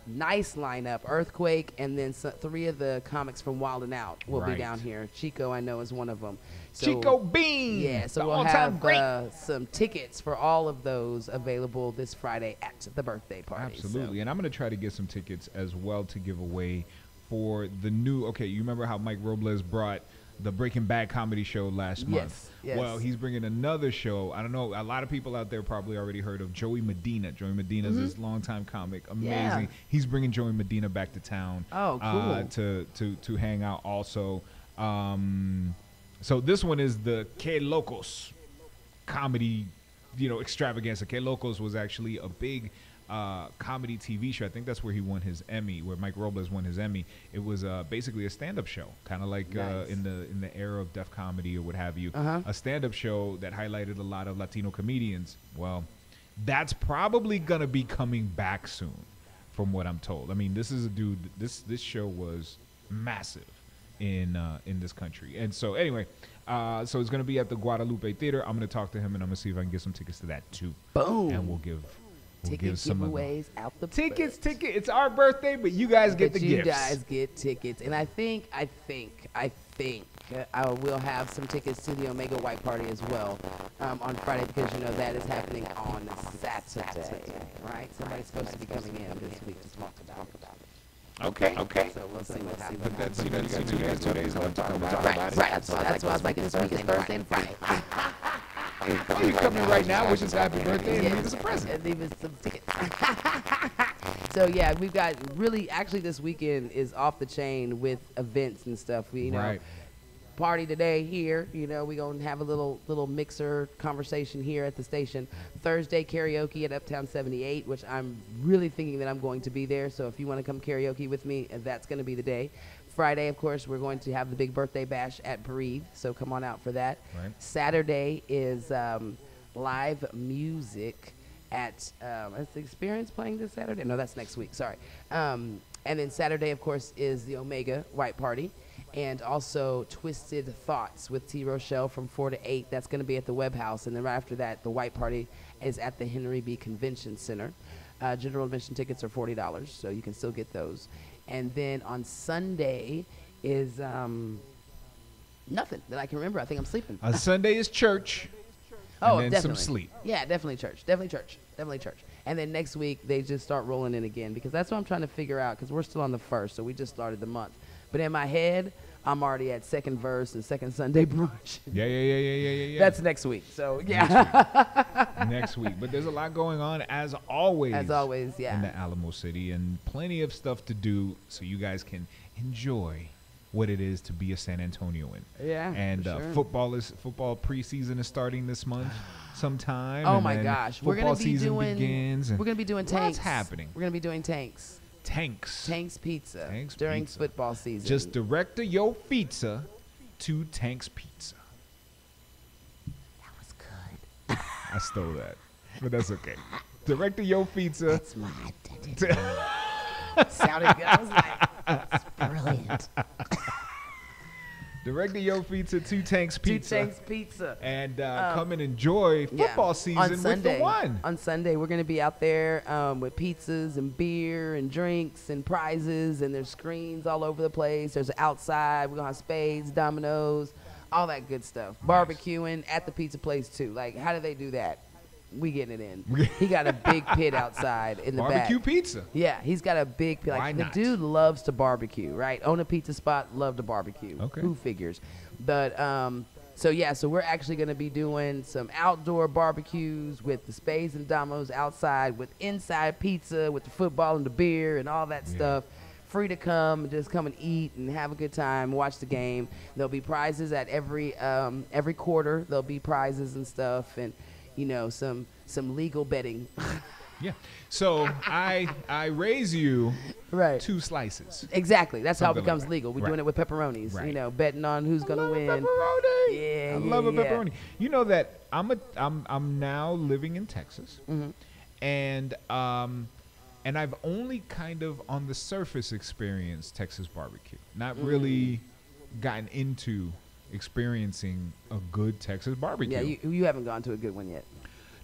nice lineup. Earthquake, and then 3 of the comics from Wild 'N Out will be down here. Chico, I know, is one of them. So, Chico Bean. Yeah, so we'll have some tickets for all of those available this Friday at the birthday party. Absolutely. So. And I'm going to try to get some tickets as well to give away for the new, you remember how Mike Robles brought the Breaking Bad comedy show last month? Yes. Well, he's bringing another show. I don't know. A lot of people out there probably already heard of Joey Medina. Joey Medina is this longtime comic. Amazing. Yeah. He's bringing Joey Medina back to town. Oh, cool. To hang out also. So this one is the Que Locos comedy, extravaganza. Que Locos was actually a big comedy TV show. I think that's where he won his Emmy, where Mike Robles won his Emmy. It was basically a stand-up show, kind of like in the era of Def Comedy or what have you, a stand-up show that highlighted a lot of Latino comedians. Well, that's probably gonna be coming back soon, from what I'm told. I mean, this is a dude. This show was massive in this country, and so anyway. So it's going to be at the Guadalupe Theater. I'm going to talk to him, and I'm going to see if I can get some tickets to that, too. Boom. And we'll give some giveaways out the tickets. It's our birthday, but you guys get the gifts. You guys get tickets. And I think I will have some tickets to the Omega White Party as well on Friday, because, you know, that is happening on Saturday, right? Somebody's supposed to be coming in this week to talk about it. Okay. So we'll see what happens. But that's, you got 2 days left to come about it. Right. That's why I was like, this week is Thursday and Friday. Well, you come in right now, wish us happy birthday, and leave us a present. And leave us some tickets. So, yeah, we've got actually this weekend is off the chain with events and stuff. You know, party today here. You know, we're going to have a little mixer conversation here at the station. Thursday, karaoke at Uptown 78, which I'm really thinking that I'm going to be there. So if you want to come karaoke with me, that's going to be the day. Friday, of course, we're going to have the big birthday bash at Breathe. So come on out for that. Right. Saturday is live music at is the Experience playing this Saturday? No, that's next week. Sorry. And then Saturday, of course, is the Omega White Party. And also Twisted Thoughts with T. Rochelle from 4 to 8. That's going to be at the Webb House. And then right after that, the White Party is at the Henry B. Convention Center. General admission tickets are $40, so you can still get those. And then on Sunday is nothing that I can remember. I think I'm sleeping. On Sunday is church. Oh, and then definitely. some sleep. Yeah, definitely church. And then next week, they just start rolling in again, because that's what I'm trying to figure out, because we're still on the 1st, so we just started the month. But in my head, I'm already at second verse and second Sunday brunch. Yeah. That's next week. So, yeah. Next week. But there's a lot going on, as always. Yeah. In the Alamo City, and plenty of stuff to do so you guys can enjoy what it is to be a San Antonioan. Yeah. And sure. football preseason is starting this month sometime. Oh, and my then gosh. Football season begins. We're going to be doing tanks. What's happening? We're going to be doing tanks. Tanks Pizza. Tanks during Pizza. Football season. Just direct your pizza to Tanks Pizza. That was good. I stole that, but that's okay. Direct your pizza. That's my identity. Sounded good. I was like, that's brilliant. Direct your pizza to Tanks Pizza. And come and enjoy football season on Sunday, with the one. On Sunday, we're going to be out there with pizzas and beer and drinks and prizes, and there's screens all over the place. There's outside. We're going to have spades, dominoes, all that good stuff. Nice. Barbecuing at the pizza place, too. Like, how do they do that? We getting it in. He got a big pit outside in the back. Barbecue pizza. Yeah, he's got a big pit. Like, Why not? The dude loves to barbecue, right? Own a pizza spot, love to barbecue. Okay. Who figures? But so we're actually going to be doing some outdoor barbecues with the spades and dominoes outside, with inside pizza, with the football and the beer and all that stuff. Free to come and just come and eat and have a good time, watch the game. There'll be prizes at every quarter. There'll be prizes and stuff, and you know, some legal betting. Yeah. So I raise you 2 slices. Exactly. That's how it Something becomes like that. legal. We're doing it with pepperonis. Right. You know, betting on who's gonna win. Pepperoni. Yeah, I love a pepperoni. You know that I'm now living in Texas, and I've only kind of on the surface experienced Texas barbecue. Not really gotten into experiencing a good Texas barbecue. Yeah, you haven't gone to a good one yet.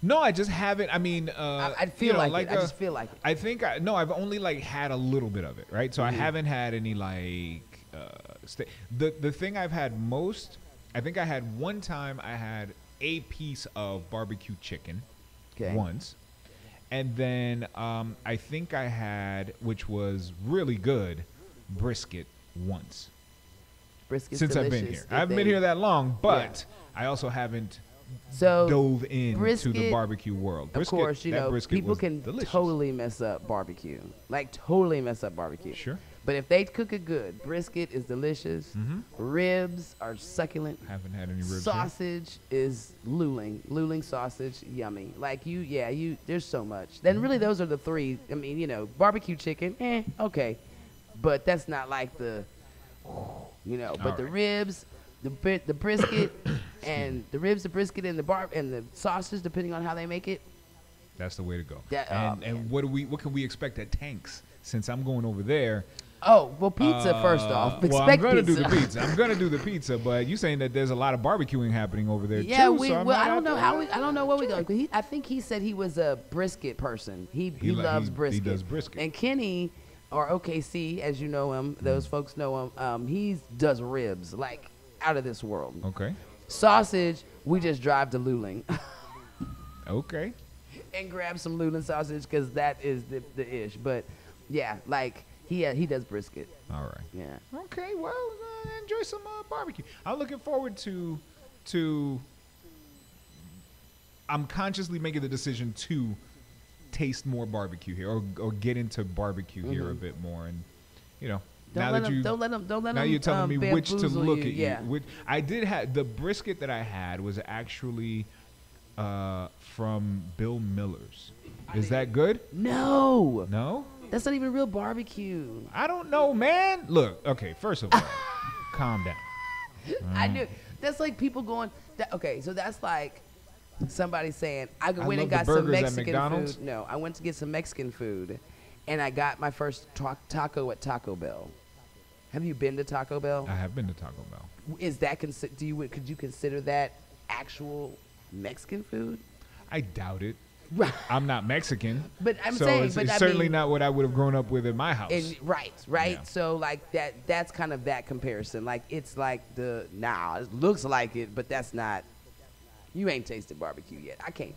No, I just haven't. I mean, I feel like it. I just feel like it. I think I've only like had a little bit of it, right? So I haven't had any like the thing I've had most. I think I had one time I had a piece of barbecue chicken once, and then I think I had, which was really good, brisket once. Brisket's since delicious. I've been here. I haven't been here that long, but I also haven't dove into the barbecue world. Brisket, of course, you know, people can totally mess up barbecue. Like, totally mess up barbecue. Sure. But if they cook it good, brisket is delicious. Ribs are succulent. Haven't had any ribs. Sausage is luling sausage, yummy. Like there's so much. Then really those are the three. I mean, you know, barbecue chicken, okay, but that's not like the, you know. But the ribs, the brisket, and the brisket, and the sausage, depending on how they make it. That's the way to go. And what can we expect at Tank's? Since I'm going over there. Oh, well, pizza first off. Well, I'm going to do the pizza. I'm going to do the pizza, but you saying that there's a lot of barbecuing happening over there too. Yeah, I don't know I don't know what we go. I think he said he was a brisket person. He loves brisket. He does brisket. And Kenny, or OKC, as you know him, those folks know him. He does ribs like out of this world. Okay. Sausage, we just drive to Luling. Okay. And grab some Luling sausage because that is the ish. But yeah, like. He does brisket. All right. Yeah. Okay. Well, enjoy some barbecue. I'm looking forward to. I'm consciously making the decision to taste more barbecue here, or get into barbecue here a bit more, and you know. Don't let them. Now you're telling me which to look at. Yeah. Which I did have the brisket that I had was actually from Bill Miller's. Is that good? No. No. That's not even real barbecue. I don't know, man. Look, okay, first of all, calm down. I knew. That's like people going, okay, so that's like somebody saying, I went and got some Mexican food. No, I went to get some Mexican food, and I got my first taco at Taco Bell. Have you been to Taco Bell? I have been to Taco Bell. Is that, could you consider that actual Mexican food? I doubt it. Right. I'm not Mexican, but I'm so saying, it's but certainly not what I would have grown up with in my house. And, right. Yeah. So like that's kind of that comparison. Like it's like it looks like it, but that's not. You ain't tasted barbecue yet. I can't.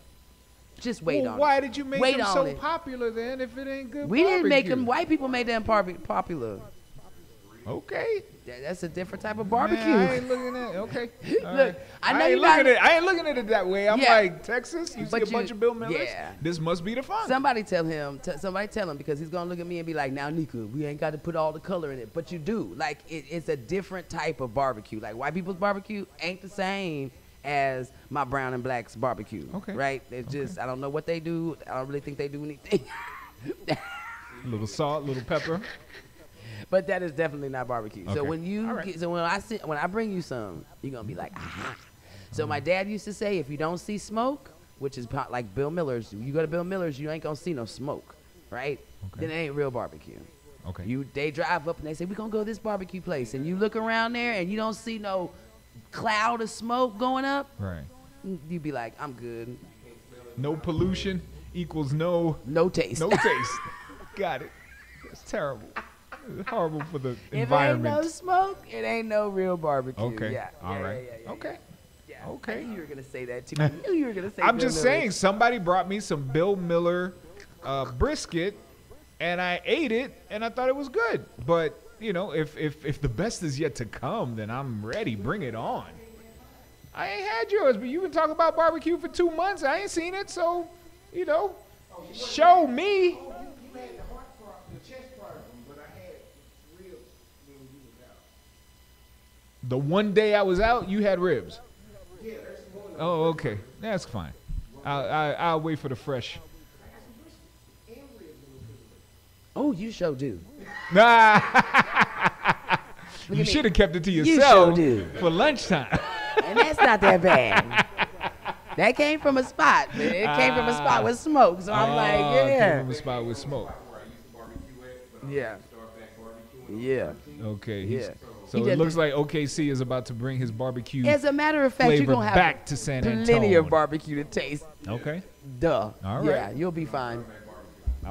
Just wait on it. Why did you make them so popular then if it ain't good? We didn't make them. White people made them popular. Okay. That's a different type of barbecue. Man, I ain't looking at it. Okay. Look, I ain't looking at it that way. I'm like, Texas, you see a bunch of Bill Millers? Yeah. This must be the fun. Somebody tell him, because he's going to look at me and be like, now, Nika, we ain't got to put all the color in it. But you do. Like, it's a different type of barbecue. Like, white people's barbecue ain't the same as my brown and black's barbecue. Okay. Right? It's just, I don't know what they do. I don't really think they do anything. A little salt, a little pepper. But that is definitely not barbecue. Okay. So when I bring you some, you're gonna be like, aha. So my dad used to say, if you don't see smoke, which is like Bill Miller's, you go to Bill Miller's, you ain't gonna see no smoke, right? Okay. Then it ain't real barbecue. Okay. They drive up and they say, we're gonna go to this barbecue place, and you look around there and you don't see no cloud of smoke going up. Right. You be like, I'm good. No pollution equals no taste. No taste. Got it. It's terrible. It's horrible for the environment. If ain't no smoke, it ain't no real barbecue. Okay. Yeah. All right. Yeah. Okay. Yeah. Okay. I knew you were gonna say that too. I knew you were gonna say. I'm just saying, somebody brought me some Bill Miller brisket, and I ate it, and I thought it was good. But you know, if the best is yet to come, then I'm ready. Bring it on. I ain't had yours, but you've been talking about barbecue for 2 months. I ain't seen it, so you know, show me. The one day I was out, you had ribs. Oh, okay. That's fine. I'll wait for the fresh. Oh, you sure do. Nah. You should have kept it to yourself for lunchtime. And that's not that bad. That came from a spot. It came from a spot with smoke. So I'm like, yeah. It came from a spot with smoke. Yeah. Yeah. Okay. Yeah. So it looks like OKC is about to bring his barbecue. As a matter of fact, you're going to have back to San Antonio. Plenty of barbecue to taste. Okay. Duh. All right. Yeah, you'll be fine.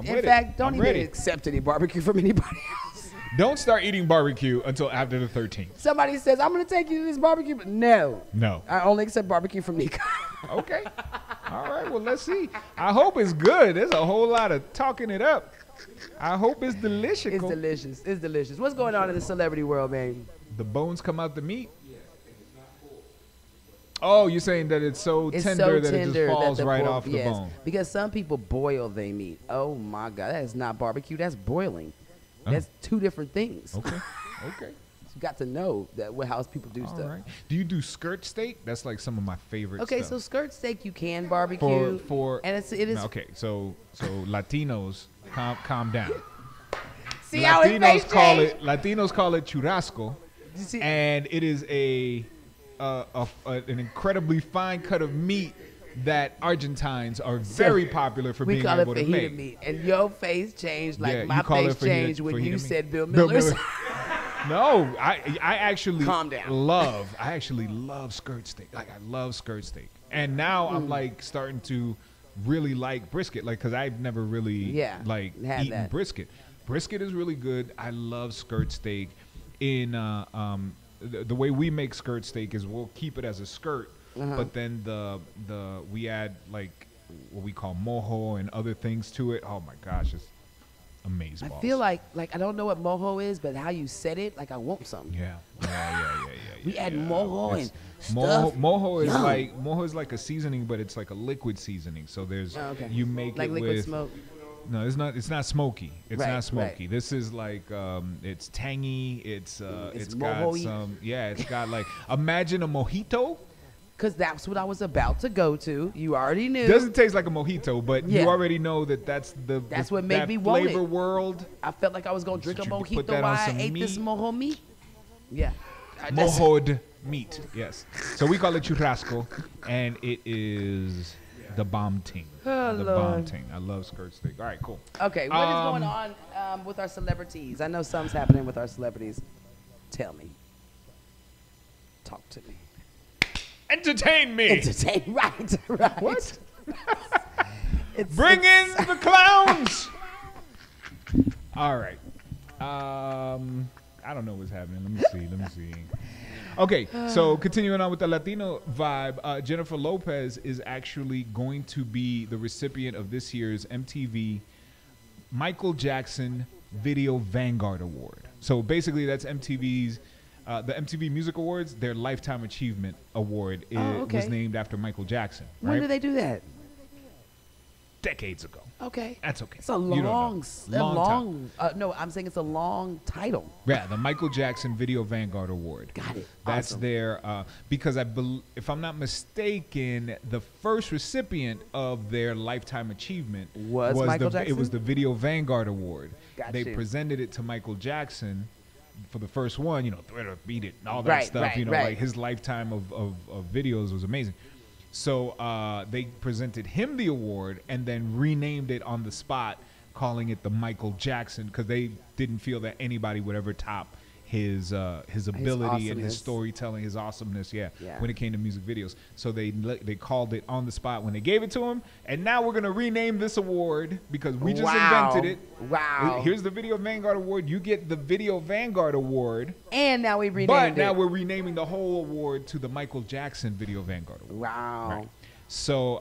In fact, don't even accept any barbecue from anybody else. Don't start eating barbecue until after the 13th. Somebody says, I'm going to take you to this barbecue. But no. I only accept barbecue from Nika. Okay. All right. Well, let's see. I hope it's good. There's a whole lot of talking it up. I hope it's delicious. It's delicious. It's delicious. What's going on in the celebrity world, man? The bones come out the meat? Oh, you're saying that it's so tender that it just falls right off the bone. Because some people boil their meat. Oh, my God. That is not barbecue. That's boiling. That's two different things. Okay. Okay. You got to know that how people do All stuff. right. Do you do skirt steak? That's like some of my favorite Okay, stuff. so skirt steak you can barbecue. And it is. no, okay, so Latinos, calm down. See how his face changed? Latinos call it churrasco, You see- and it is an incredibly fine cut of meat that Argentines are very popular for being able to we call it fajita make. meat, and your face changed like Yeah, my you call face it fajita- changed when fajita you meat? said Bill Bill Miller's. Miller. No, I actually Calm down. I actually love skirt steak. Like I love skirt steak, and now I'm like starting to really like brisket, like because I've never really Yeah, like had eaten that. brisket. Brisket is really good. I love skirt steak. In the way we make skirt steak is we'll keep it as a skirt, but then we add like what we call mojo and other things to it. Oh my gosh, it's amazing. I feel like I don't know what mojo is, but how you said it, like I want some. Yeah. We add mojo and Mojo, stuff. mojo is like a seasoning, but it's like a liquid seasoning. So there's you make like it liquid with smoke. No, it's not. It's not smoky. It's Right, not smoky. right. This is like it's tangy. It's got mojo-y. some. Yeah, it's got like imagine a mojito. Because that's what I was about to go to. You already knew. Doesn't taste like a mojito, but Yeah. you already know that that's what made that me want flavor it. world. I felt like I was going to drink a you could put mojito that while on I some ate this meat. mojo meat. Yeah. That's- Mojod meat. Yes. So we call it churrasco, and it is the bomb ting. Oh, the Lord. bomb ting. I love skirt steak. All right, cool. Okay, what is going on with our celebrities? I know something's happening with our celebrities. Tell me. Talk to me. Entertain me. Entertain, right. What? It's, Bring in the clowns. All right. I don't know what's happening. Let me see. Okay, so continuing on with the Latino vibe, Jennifer Lopez is actually going to be the recipient of this year's MTV Michael Jackson Video Vanguard Award. So basically, that's MTV's the MTV Music Awards. Their Lifetime Achievement Award was named after Michael Jackson. When right? do they do that? Decades ago. Okay. That's okay. It's a You don't know. long no, I'm saying it's a long title. Yeah, the Michael Jackson Video Vanguard Award. Got it. That's Awesome. their because if I'm not mistaken, the first recipient of their lifetime achievement Was Michael Jackson? It was the Video Vanguard Award. Got They you. presented it to Michael Jackson for the first one. You know, Thriller, Beat It, and all that Right, stuff. right, you know, right. like his lifetime of videos was amazing. So they presented him the award and then renamed it on the spot, calling it the Michael Jackson, because they didn't feel that anybody would ever top his ability and his awesomeness. storytelling, his awesomeness. Yeah, Yeah. when it came to music videos. So they called it on the spot when they gave it to him, and now we're gonna rename this award because we just Wow. invented it. Wow. Here's the Video Vanguard Award. You get the Video Vanguard Award. And now we renamed But it. now we're renaming the whole award to the Michael Jackson Video Vanguard Award. Wow. Right. So,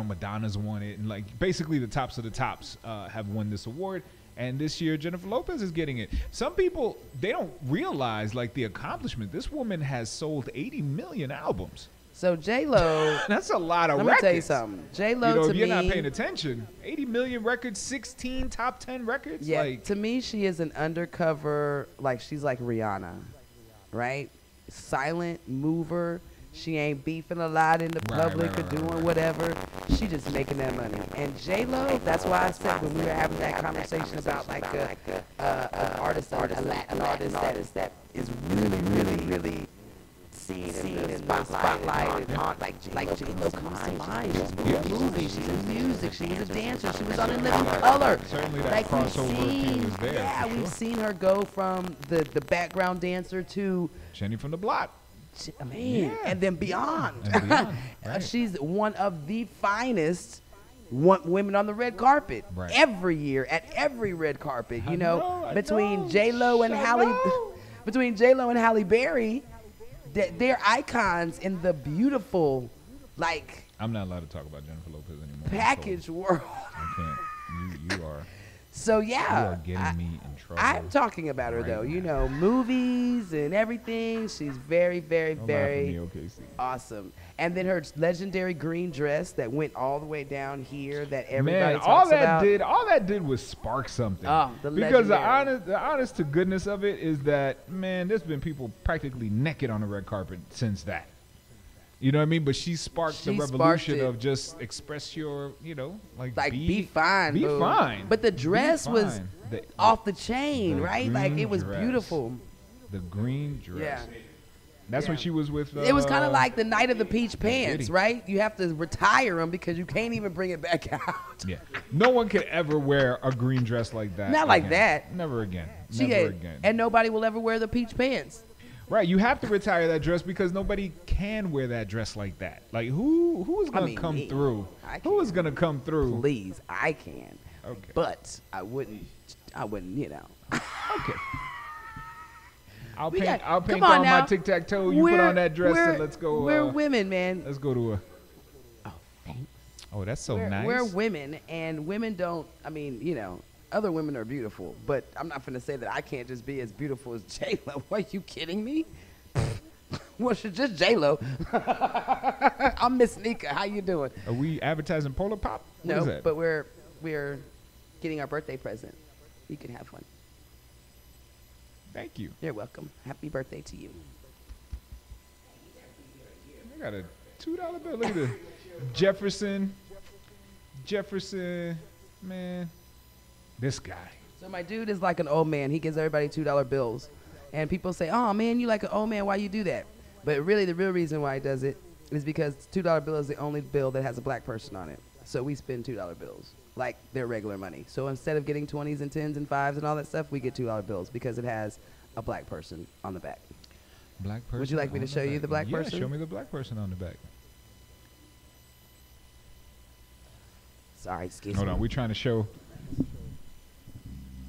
Madonna's won it, and like basically the tops of the tops have won this award. And this year, Jennifer Lopez is getting it. Some people, they don't realize like the accomplishment. This woman has sold 80 million albums. So J-Lo, That's a lot of let me records. tell you something. J-Lo You know, to if you're me, not paying attention, 80 million records, 16 top 10 records. yeah, Like, to me she is an undercover, like she's like Rihanna, right? Silent mover. She ain't beefing a lot in the public or doing whatever. She just making that money. And J-Lo, that's why I said when we were having that conversation about like an artist, a Latin artist that is really seen in the spotlight and on like J-Lo comes to mind. She's in movies, she's in music, she was a dancer, she was on In Living Color. Certainly that Like we've crossover appeal seen, is there, yeah, for we've sure. seen her go from the background dancer to Jenny from the Block. man, Yeah. and then beyond. And beyond, right. She's one of the finest women on the red carpet Right. every year at every red carpet. You know, I between know. J-Lo and I Halle, know. between J-Lo and Halle Berry, they're icons in the beautiful, like I'm not allowed to talk about Jennifer Lopez anymore. package world. I can't. You are. So You yeah, are getting me in trouble. I'm talking about her right though. You now. know, movies and everything. She's very, very, Don't laugh at very me, OKC. awesome. And then her legendary green dress that went all the way down here that everybody Man, talks about. all that did was spark something. Oh, the because legendary. the honest to goodness of it is that, man, there's been people practically naked on the red carpet since that. You know what I mean? But she sparked the She sparked revolution it. of just express your, like Be fine, Be boo. fine. But the Be dress was fine. off the chain, the right? Like green it was dress. beautiful. The green dress. Yeah. That's when Yeah. she was with. It was kind of like the night of the peach pants, Diddy. right? You have to retire them because you can't even bring it back out. Yeah. No one could ever wear a green dress like that. Not like again. that. Never again. She Never had- again. And nobody will ever wear the peach pants. Right, you have to retire that dress because nobody can wear that dress like that. Like who's gonna mean, come me. through? I Who is gonna come through? Please, I can. Okay. But I wouldn't, you know. Okay. I'll We paint. got- I'll come paint on on now. my tic tac toe. You put on that dress and let's go. We're women, man. Let's go to a. Oh, thanks. Oh, that's so nice. We're women, and women don't, I mean, you know, other women are beautiful, but I'm not going to say that I can't just be as beautiful as J-Lo. Are you kidding me? Well, she's just J-Lo. I'm Miss Nika. How you doing? Are we advertising Polar Pop? What is No, that? but we're getting our birthday present. You can have one. Thank you. You're welcome. Happy birthday to you. I got a $2 bill. Look at this. Jefferson, man, this guy. So my dude is like an old man. He gives everybody $2 bills. And people say, oh, man, you like an old man. Why you do that? But really, the real reason why he does it is because $2 bill is the only bill that has a black person on it. So we spend $2 bills like they're regular money. So instead of getting 20s and 10s and 5s and all that stuff, we get $2 bills because it has a black person on the back. Black person. Would you like me to on show you back. the black Yeah, person? show me the black person on the back. Sorry, excuse Hold me. on, we're trying to show.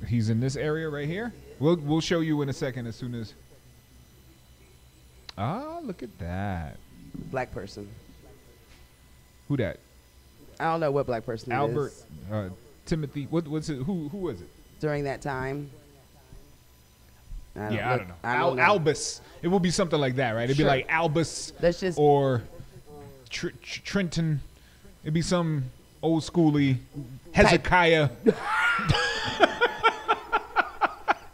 He's in this area right here. We'll show you in a second as soon as. Ah, look at that. Black person. Who that? I don't know what black person it Albert, is Timothy. What's it? Who was it? during that time. I don't know. I don't know. Albus. It will be something like that, right? It'd be Sure. like Albus Let's just or Trenton. It'd be some old schooly Hezekiah.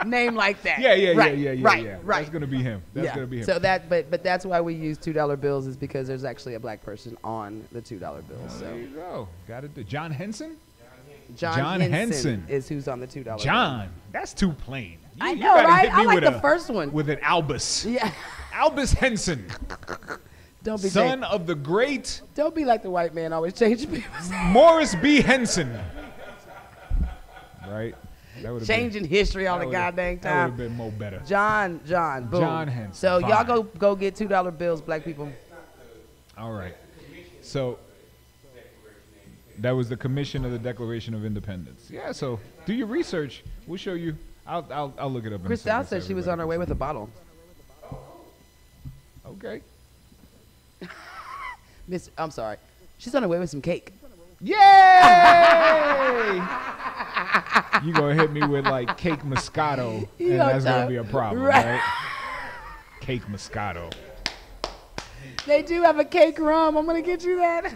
name like that. Yeah. Right. That's gonna be him. That's Yeah. gonna be him. So but that's why we use $2 bills is because there's actually a black person on the $2 bill. There you So go. Got it. John Henson. John Henson. Henson is who's on the $2 bill. John. That's too plain. I You know, gotta right? hit me I like with the first one. with an Albus. Yeah. Albus Henson, Don't be son of the great don't be like the white man always changing people's Morris B. Henson. Right. That would have changing history all the goddamn That would time. have been more better. John, boom. John Henson, So y'all fine. go get $2 bills, black people. All right. So that was the commission of the Declaration of Independence. Yeah. So do your research. We'll show you. I'll look it up. in a Christelle second so said she was on her way everybody with a bottle. can see. Okay. I'm sorry. She's on her way with some cake. Yay! You gonna hit me with like cake Moscato, You and know, that's gonna John. be a problem, Right. right? Cake Moscato. They do have a cake rum. I'm gonna get you that.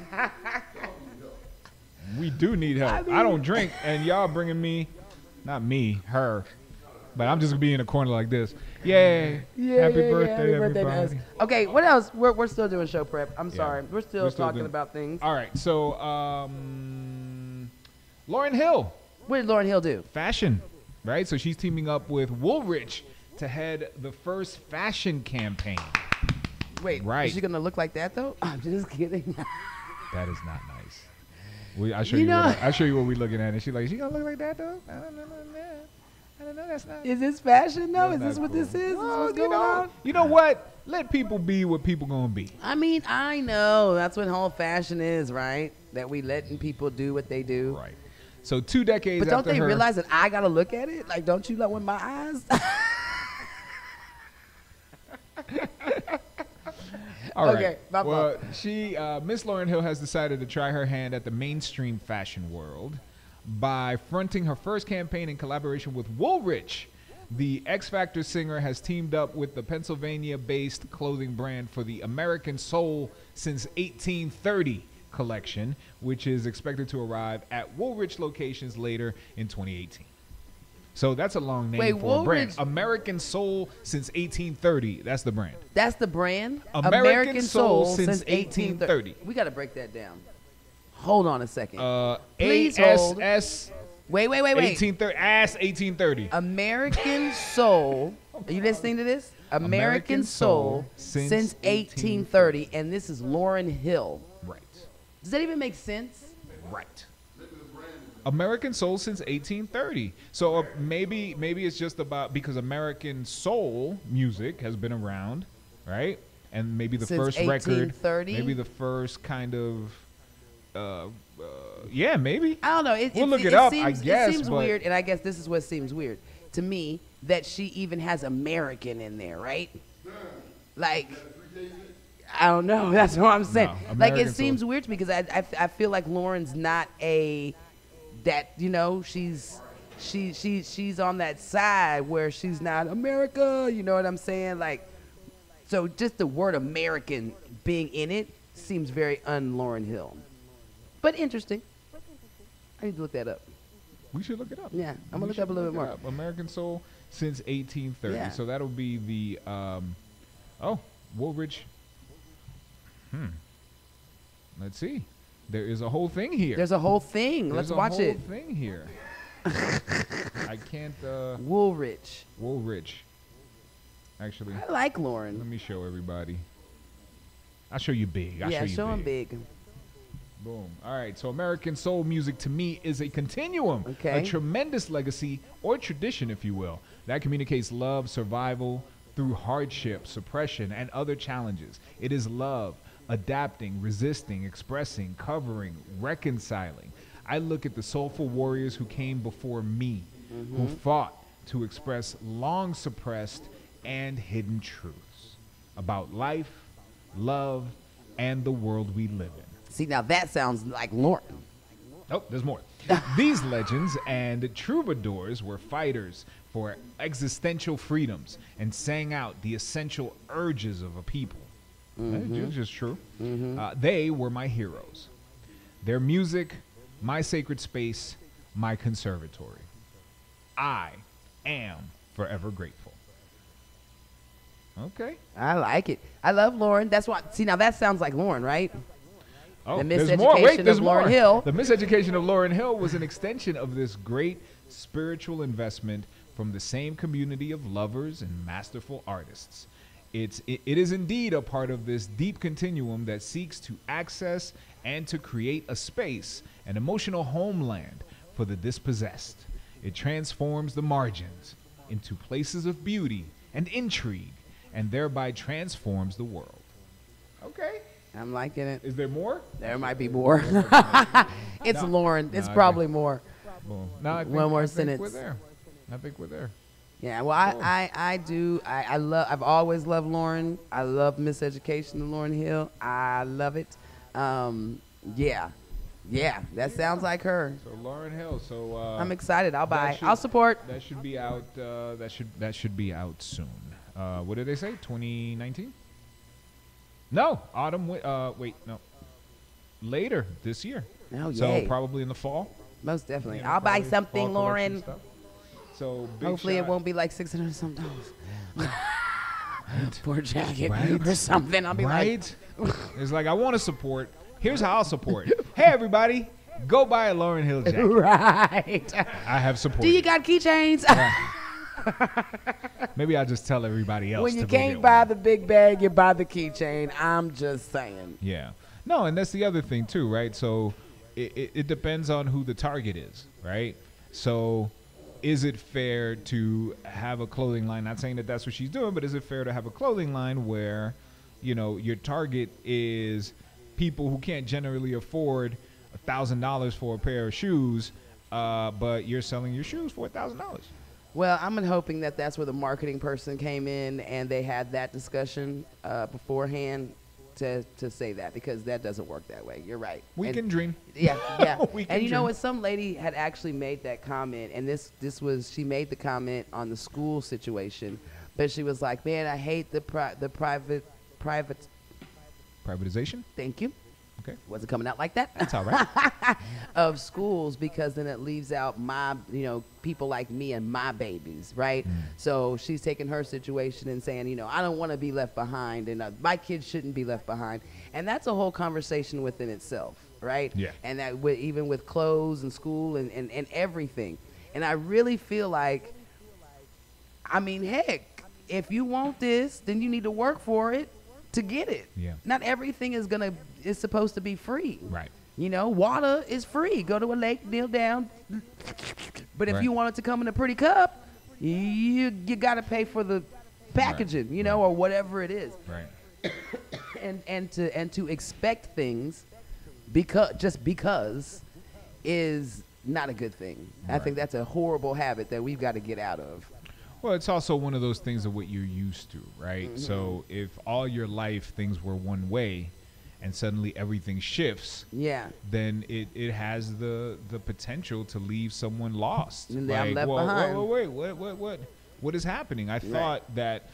We do need help. I I, mean- don't drink, and y'all bringing me, not me, her, but I'm just gonna be in a corner like this. Yay! Happy birthday, to us. everybody! Okay, what else? We're still doing show prep. I'm sorry. We're still talking doing- about things. All right, so Lauryn Hill, What did Lauryn Hill do? fashion, right? So she's teaming up with Woolrich to head the first fashion campaign. Wait, Right. is she gonna look like that though? I'm just kidding. That is not nice. I'll show You you. know- I'll show you what we're looking at, and she's like, "She gonna look like that though?" I don't know. I don't know. That's not. Is this fashion though? that's Is this not what cool. this is? Is Well, what's you going know, on? you know what? Let people be what people gonna be. I mean, I know that's what whole fashion is, right? That we letting people do what they do. Right. So 2 decades But don't after they her, realize that I gotta look at it? Like, don't you like with my eyes? All right. Okay, my well, she, Miss Lauryn Hill has decided to try her hand at the mainstream fashion world. by fronting her first campaign in collaboration with Woolrich. The X Factor singer has teamed up with the Pennsylvania-based clothing brand for the American Soul Since 1830 collection, which is expected to arrive at Woolrich locations later in 2018. So that's a long name for a brand. American Soul Since 1830. That's the brand. That's the brand? American Soul Since 1830. We got to break that down. Hold on a second. Please hold. ASS. Wait. 1830. Ass 1830. American Soul. Are you listening to this? American Soul since 1830. And this is Lauryn Hill. Right. Does that even make sense? Right. American Soul Since 1830. So maybe it's just about, because American soul music has been around, right? And maybe the Since first 1830? record, maybe the first kind of, yeah, maybe. I don't know. We'll look it up, I guess. It seems weird, and I guess this is what seems weird to me, that she even has American in there, right? Like, I don't know. That's what I'm saying. No, like, it American seems Soul. weird to me because I feel like Lauren's not that, you know, she's on that side where she's not America, you know what I'm saying? Like, so just the word American being in it seems very un-Lauryn Hill. But interesting. I need to look that up. We should look it up. Yeah, I'm going to look up a little bit more. American Soul Since 1830. Yeah. So that'll be the, Woolrich. Let's see. There is a whole thing here. There's a whole thing. Let's watch it. There's a whole thing here. I can't, Woolrich. Woolrich. Actually, I like Lauryn. let me show everybody. I'll show you big. I'll Show him big. Boom. All right. So American soul music to me is a continuum, Okay. a tremendous legacy or tradition, if you will, that communicates love, survival through hardship, suppression, and other challenges. It is love, adapting, resisting, expressing, covering, reconciling. I look at the soulful warriors who came before me, who fought to express long suppressed and hidden truths about life, love, and the world we live in. See, now that sounds like Lauryn. Oh, there's more. These legends and troubadours were fighters for existential freedoms and sang out the essential urges of a people. That's just true. They were my heroes. Their music, my sacred space, my conservatory. I am forever grateful. Okay. I like it. I love Lauryn. That's why. See, now that sounds like Lauryn, right? Oh, The there's more. Wait, miseducation there's of more. Lauryn Hill. The miseducation of Lauryn Hill was an extension of this great spiritual investment from the same community of lovers and masterful artists. It is indeed a part of this deep continuum that seeks to access and to create a space, an emotional homeland for the dispossessed. It transforms the margins into places of beauty and intrigue, and thereby transforms the world. Okay. I'm liking it. Is there more? There might be more. It's No. Lauryn. It's No, I probably think- more. Boom. No, I think, One more I think sentence. we're there. I think we're there. Yeah, well, I've always loved Lauryn. I love Miseducation of Lauryn Hill. I love it. Yeah, that sounds like her. So Lauryn Hill. So I'm excited. I'll buy. should- I'll support. That should be out. That should be out soon. What did they say? 2019? No, autumn. Wait, no. Later this year. Oh, So yay. probably in the fall. Most definitely. Yeah, I'll buy probably something, fall collection Lauryn. stuff. So big Hopefully it shot. won't be like $600 something for a jacket Right. or something. I'll be Right? It's like I want to support. Here's how I'll support. Hey everybody, go buy a Lauryn Hill like, jacket. right. I have support. Do you got keychains? Maybe I'll just tell everybody else. When you to go can't get buy one. the big bag, you buy the keychain. I'm just saying. Yeah. No, and that's the other thing too, right? So it depends on who the target is, right? So is it fair to have a clothing line? Not saying that that's what she's doing, but is it fair to have a clothing line where, you know, your target is people who can't generally afford $1,000 for a pair of shoes, but you're selling your shoes for $1,000? Well, I'm hoping that that's where the marketing person came in and they had that discussion beforehand. to say that, because that doesn't work that way. You're right. We can dream. Yeah, yeah. And you know dream. what? Some lady had actually made that comment, and she made the comment on the school situation, but she was like, "Man, I hate the private Privatization. Thank you. Okay. Wasn't coming out like that. That's all right. Of schools, because then it leaves out people like me and my babies, right? So she's taking her situation and saying, I don't want to be left behind, and my kids shouldn't be left behind. And that's a whole conversation within itself, right? Yeah. And that even with clothes and school and everything. And I really feel like, heck, if you want this, then you need to work for it to get it. Yeah. Not everything is supposed to be free. Right. Water is free. Go to a lake, kneel down. But if Right. you want it to come in a pretty cup, you got to pay for the packaging, Right. or whatever it is. Right. And to expect things because is not a good thing. I Right. think that's a horrible habit that we've got to get out of. Well, it's also one of those things of what you're used to, right? Mm-hmm. So if all your life things were one way and suddenly everything shifts, Yeah. then it has the potential to leave someone lost. And I'm left whoa, behind. wait, what is happening? I thought that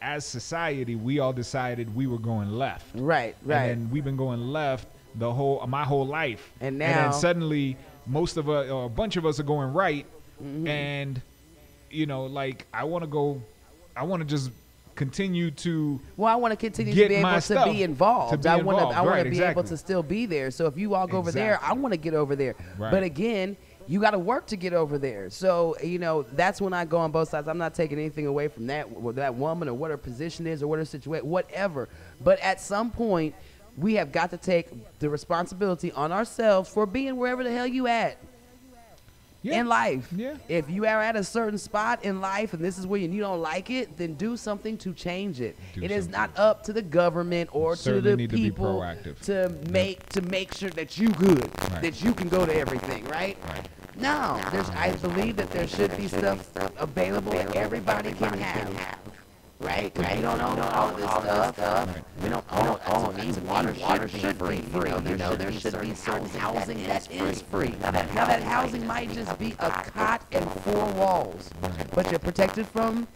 as society we all decided we were going left. Right. And then we've been going left my whole life. And then now- suddenly most of us, or a bunch of us, are going right. Mm-hmm. And I want to just continue to Well, I want to continue to get be my able to stuff, be involved. to be I want involved. to Right, be exactly. able to still be there. So if you all go over there, I Exactly. want to get over there. Right. But again, you got to work to get over there. So, that's when I go on both sides. I'm not taking anything away from that woman or what her position is or what her situation, whatever. But at some point, we have got to take the responsibility on ourselves for being wherever the hell you at. Yeah. In life. Yeah. If you are at a certain spot in life and this is where you don't like it, then do something to change it. It is not up to the government or to Certainly the need to be people proactive. to make sure that you good, Right. that you can go to everything, right? Right. No, I believe that there should be stuff available that everybody can have. Right? Because we don't own all of this stuff. We don't own these water should be free. There should be certain housing that is free. Now that housing might just be a cot and 4 walls. But you're protected from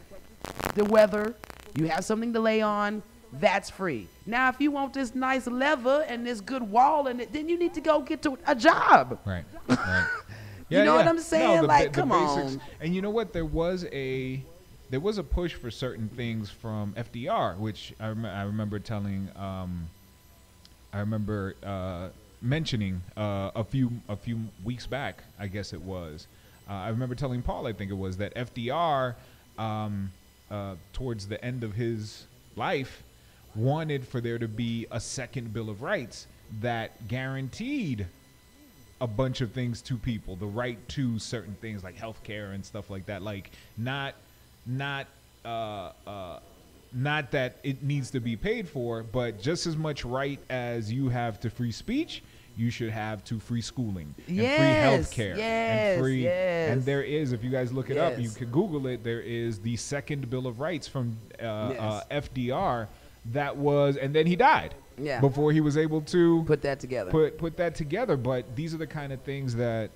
the weather. You have something to lay on. That's free. Now, if you want this nice leather and this good wall, then you need to go get to a job. Right. Right. You know what I'm saying? Come basics. on. And you know what? There was a push for certain things from FDR, which I remember telling. I remember mentioning a few weeks back. I guess it was. I remember telling Paul, I think it was, that FDR, towards the end of his life, wanted for there to be a second Bill of Rights that guaranteed a bunch of things to people, the right to certain things like health care and stuff like that. Like not that it needs to be paid for, but just as much right as you have to free speech, you should have to free schooling and free health care and free. And there is, if you guys look it up, you can Google it. There is the second Bill of Rights from FDR that was, and then he died. Yeah. Before he was able to Put that together. Put that together. But these are the kind of things that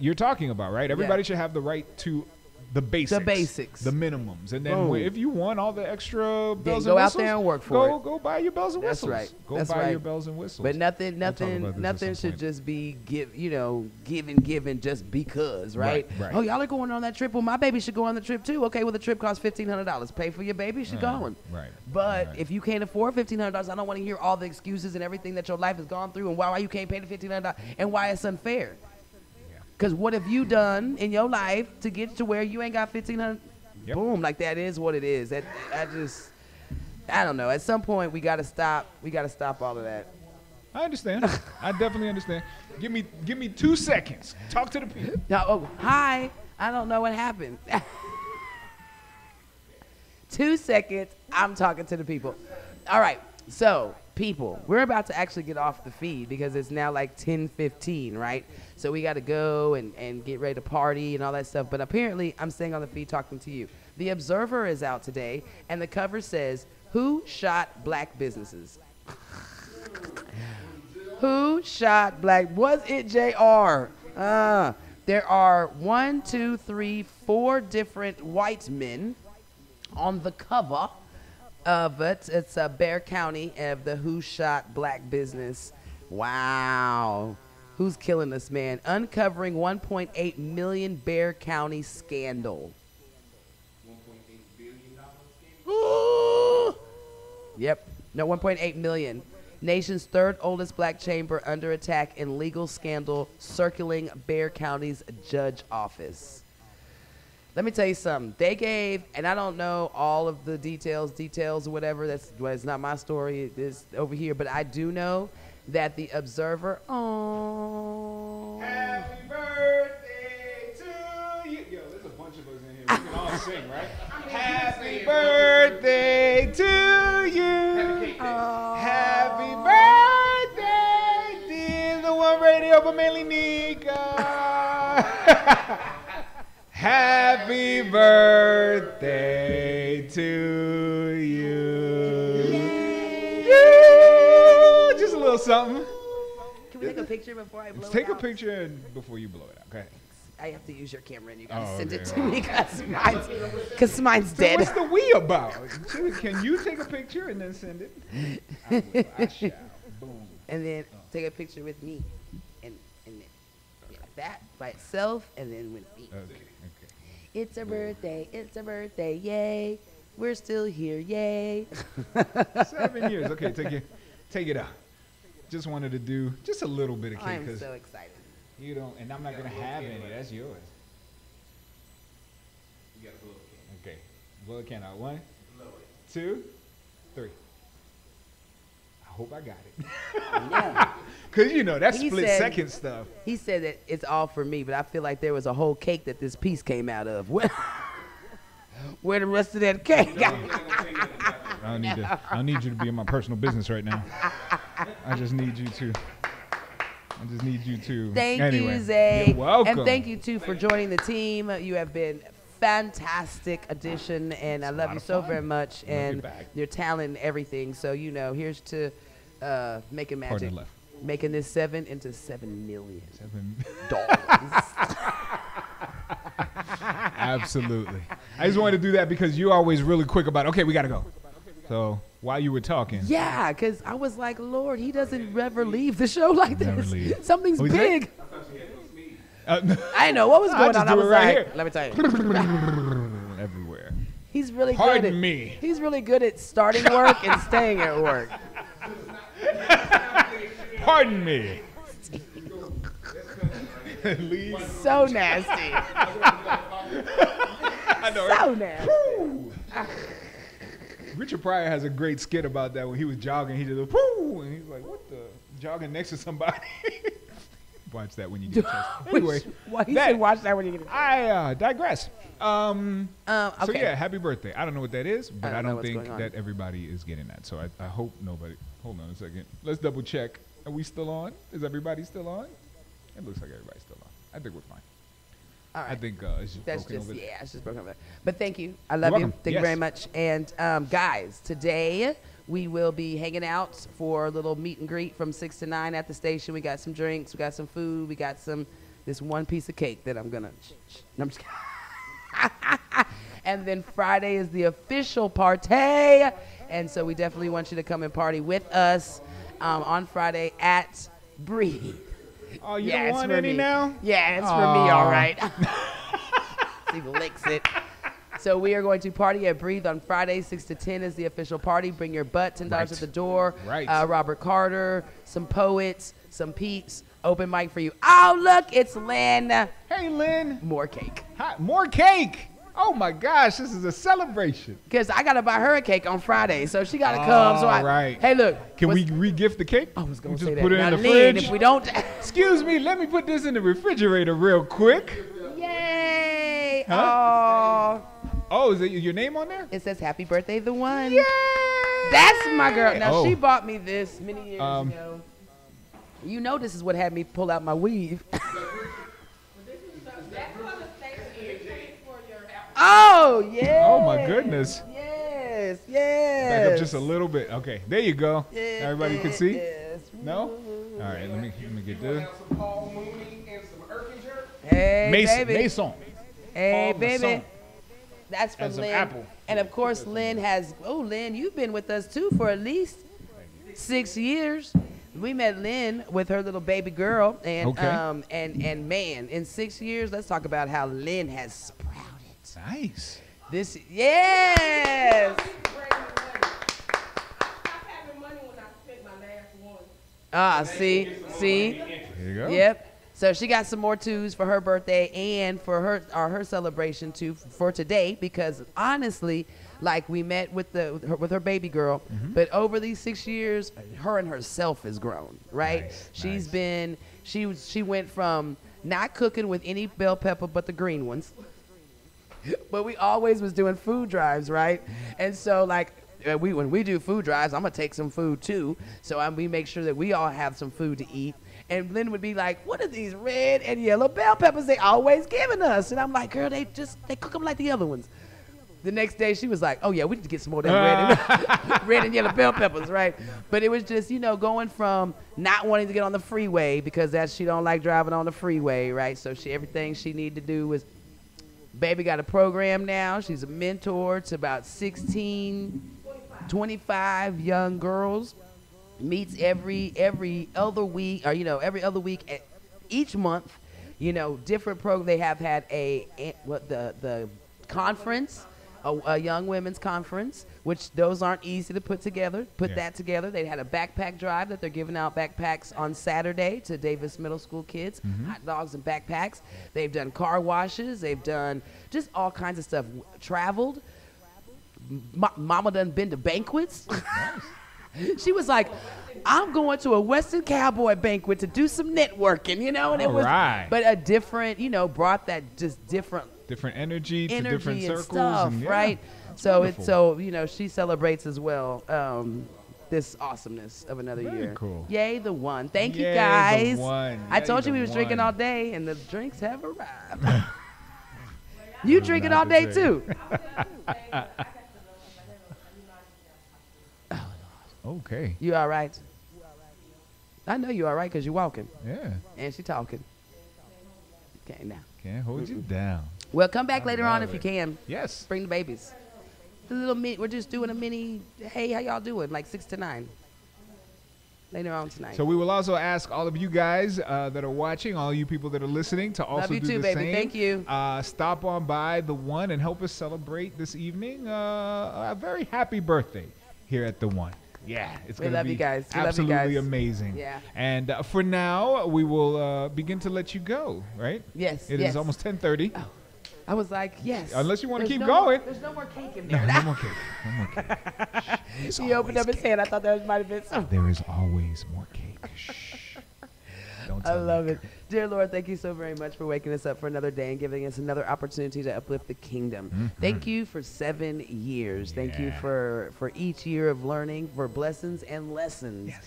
you're talking about, right? Everybody should have the right to the basics, the minimums, and then if you want all the extra bells and whistles, go out there and work for it. Go buy your bells and whistles. That's right. Go buy your bells and whistles. But nothing should just be given just because, right? Right. Oh, y'all are going on that trip. Well, my baby should go on the trip too. Okay, well the trip costs $1,500. Pay for your baby, she's going. Right. But if you can't afford $1,500, I don't want to hear all the excuses and everything that your life has gone through and why you can't pay the $1,500 and why it's unfair. Because what have you done in your life to get to where you ain't got $1,500? Yep. Boom, like that is what it is. I don't know. At some point, we got to stop. We got to stop all of that. I understand. I definitely understand. Give me 2 seconds. Talk to the people. No, hi. I don't know what happened. 2 seconds. I'm talking to the people. All right. So, people, we're about to actually get off the feed because it's now like 10:15, right? So we got to go and get ready to party and all that stuff. But apparently, I'm staying on the feed talking to you. The Observer is out today, and the cover says, "Who shot black businesses?" Who shot Black? Was it JR? There are 4 different white men on the cover of it. It's Bexar County of the Who Shot Black business. Wow. Who's killing us, man? Uncovering $1.8 million Bexar County scandal. $1.8 billion scandal? Yep. No, 1.8 million. Nation's third oldest black chamber under attack in legal scandal circling Bexar County's judge office. Let me tell you something. They gave, and I don't know all of the details or whatever. It's not my story. It is over here. But I do know that the Observer. Oh. Happy birthday to you. Yo, there's a bunch of us in here. We can all sing, right? Happy birthday to you. Happy birthday, dear the One Radio, but mainly Nika. Happy birthday to you. Yeah. Just a little something. Can we take a picture before I blow Let's it take a out? picture before you blow it out. Go ahead. I have to use your camera and you gotta Oh, send it okay. to me because mine's So dead. what's the we about? Can you take a picture and then send it? I shall. Boom. And then take a picture with me. And then that by itself and then with me. Okay. It's a birthday, yay. We're still here, yay. 7 years. Okay, take it out. Just wanted to do just a little bit of cake I'm because so excited. you don't, and I'm not gonna have any. That's yours. You got to blow it. Okay, blow a can out. 1, 2, 3. I hope I got it. Yeah. Cause you know that's He split said- second stuff. He said that it's all for me, but I feel like there was a whole cake that this piece came out of. Where the rest of that cake? I don't need you to be in my personal business right now. I just need you to. Thank Anyway, you, Zay. You're welcome. And thank you, too, for joining the team. You have been fantastic addition, and I love lot you of so fun. very much. Love you And back. your talent and everything. So, here's to making Partner magic. left. Making this 7 into $7 million. $7. Absolutely. I just wanted to do that because you're always really quick about, okay, we got to go. So while you were talking. Yeah, because I was like, Lord, he doesn't ever leave the show like Never this. leave. Something's What'd you say? big. Uh, I didn't know what was going just on. I do it was right like, here. let me tell you. everywhere. He's really good Pardon at me. He's really good at starting work and staying at work. Pardon me. Leave. So nasty. I know, So nasty. Richard Pryor has a great skit about that when he was jogging. He just goes, whoo, and he's like, what the? Jogging next to somebody. Watch that when you get a chance. Anyway, Why he that- said watch that when you get it. I digress. So Okay. yeah, happy birthday. I don't know what that is, but I I don't know don't what's think going on. that everybody is getting that. So I hope nobody. Hold on a second. Let's double check. Are we still on? Is everybody still on? It looks like everybody's still on. I think we're fine. All right. I think it's just That's broken just, over there. yeah, it's just broken over. But thank you. I love You're you. welcome. Thank you Yes. very much. And guys, today we will be hanging out for a little meet and greet from 6 to 9 at the station. We got some drinks. We got some food. We got this one piece of cake that I'm going to. No, I'm just kidding. And then Friday is the official party. And so we definitely want you to come and party with us on Friday at Breathe. Oh, you Yeah, don't it's want for any me. now? Yeah, it's for me, all Aw. right. He licks it. So we are going to party at Breathe on Friday. 6 to 10 is the official party. Bring your butt, $10 Right. at the door. Right. Robert Carter, some poets, some peeps. Open mic for you. Oh, look, it's Lynn. Hey, Lynn. More cake. Hi, more cake. Oh my gosh, this is a celebration. Because I got to buy her a cake on Friday, so she got to come. So All right. Hey, look. Can we what's- re-gift the cake? I was going We to just say that. put it Now, in the Lynn, fridge. if we don't. Excuse me, let me put this in the refrigerator real quick. Yay. Huh? Aw. Oh, is it your name on there? It says happy birthday, the one. Yay! That's my girl. Now, Oh. she bought me this many years Um, ago. You know this is what had me pull out my weave. Oh, yeah. Oh my goodness. Yes, yes. Back up just a little bit. Okay, there you go. Yes, Everybody can see? yes. No? All right, let me get You want to this. have some Paul Mooney and some Erkinger? Hey, Mason. baby. Mason. Hey, Paul baby. Masson. That's from And some Lynn. apple. And of course, Lynn has. Oh, Lynn, you've been with us too for at least 6 years. We met Lynn with her little baby girl, and Okay. and man, in 6 years, let's talk about how Lynn has sprouted. Nice. This, yes. Ah, see. There you go. Yep. So she got some more twos for her birthday and for her celebration too for today, because honestly, like we met with her baby girl, but over these 6 years, her and herself has grown, right? Nice. She went from not cooking with any bell pepper but the green ones, but we always was doing food drives, right? And so like when we do food drives, I'm gonna take some food too, so we make sure that we all have some food to eat. And Lynn would be like, "What are these red and yellow bell peppers they always giving us?" And I'm like, "Girl, they cook them like the other ones." The next day she was like, "Oh yeah, we need to get some more of them red and yellow bell peppers, right?" But it was just, going from not wanting to get on the freeway because she don't like driving on the freeway, right? So everything she needed to do was, baby got a program now. She's a mentor to about 16, 25 young girls. Meets every other week, or every other week, each month. Different program. They have had the conference, a young women's conference, which those aren't easy to put together. That together. They had a backpack drive that they're giving out backpacks on Saturday to Davis Middle School kids, hot dogs and backpacks. They've done car washes. They've done just all kinds of stuff. Traveled. Mama done been to banquets. She was like, "I'm going to a Western Cowboy banquet to do some networking," and it was, right. but a different, brought that just different energy to different and circles, stuff, and, right? So wonderful. she celebrates as well this awesomeness of another Very year. cool. Yay, the one! Thank you Yay, the guys. one. I Yay, told you the we was drinking one. all day, and the drinks have arrived. You drinking all day too? Okay. You all right? I know you all right because you're walking Yeah. and she talking. Okay, now. Can't hold you down. Well, come back later on love if you it. can. Yes. Bring the babies. We're just doing a mini, hey, how y'all doing? Like 6 to 9. Later on tonight. So we will also ask all of you guys that are watching, all you people that are listening, to also Love you do too, the baby. same. Thank you. Stop on by the One and help us celebrate this evening. A very happy birthday here at the One. Yeah, it's We going to love be you guys. We love you absolutely guys. amazing. Yeah. And for now, we will begin to let you go. Right? Yes. It is almost 10:30. Oh, I was like, yes. Unless you wanna There's keep no going. There's no more cake in No, there. no more cake. No more cake. Shh. He opened up his hand. I thought that might have been something. There is always more cake. Shh. Don't I tell love me. it. Dear Lord, thank you so very much for waking us up for another day and giving us another opportunity to uplift the kingdom. Thank you for 7 years. Thank you Yeah. for each year of learning, for blessings and lessons. Yes.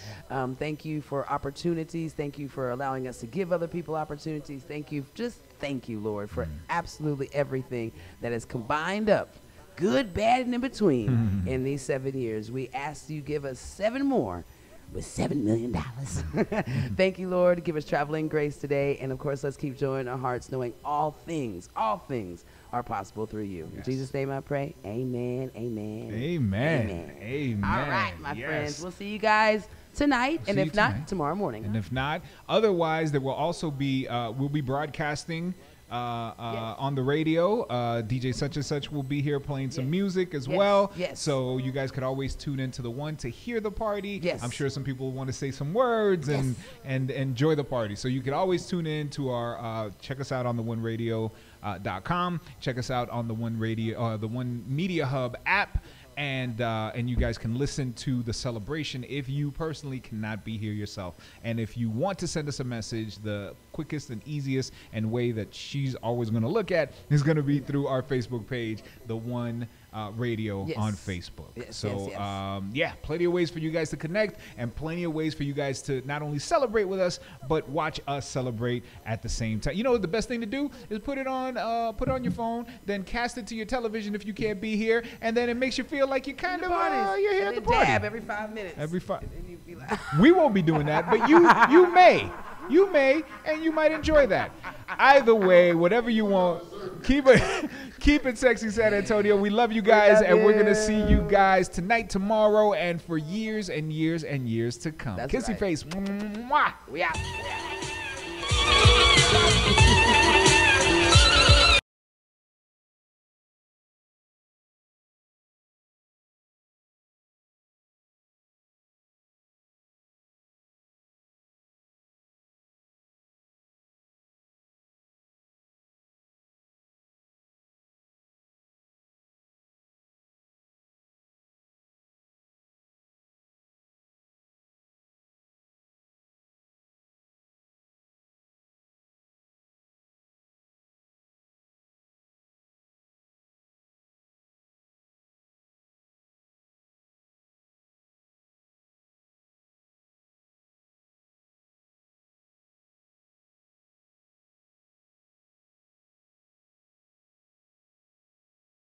Thank you for opportunities. Thank you for allowing us to give other people opportunities. Thank you, Lord, for absolutely everything that has combined up, good, bad, and in between, in these 7 years. We ask you give us 7 more with $7 million. Thank you, Lord. Give us traveling grace today. And, of course, let's keep joy in our hearts, knowing all things are possible through you. In Jesus' name I pray. Amen, amen. Amen. Amen. All right, my Yes. friends. We'll see you guys tonight. We'll And see if you not, tonight. tomorrow morning. And if not, otherwise, there will also be, we'll be broadcasting on the radio. DJ Such and Such will be here playing some music as well. Yes. So you guys could always tune into the One to hear the party. Yes. I'm sure some people want to say some words and enjoy the party. So you could always tune in to our, check us out on the OneRadio.com. Check us out on the One Radio, the One Media Hub app. And you guys can listen to the celebration if you personally cannot be here yourself. And if you want to send us a message, the quickest and easiest and way that she's always going to look at is going to be through our Facebook page, the One Radio Yes. on Facebook. Yes, So, yes. yeah, plenty of ways for you guys to connect and plenty of ways for you guys to not only celebrate with us, but watch us celebrate at the same time. You know, the best thing to do is put it on your phone, then cast it to your television if you can't be here, and then it makes you feel like you're kind of you're here at the party. Dab every 5 minutes. Every 5. And then you be like, We won't be doing that, but you may. You may, and you might enjoy that. Either way, whatever you want, keep it sexy, San Antonio. We love you guys, and we're gonna see you guys tonight, tomorrow, and for years and years and years to come. That's Kissy right. face. Mwah. we out.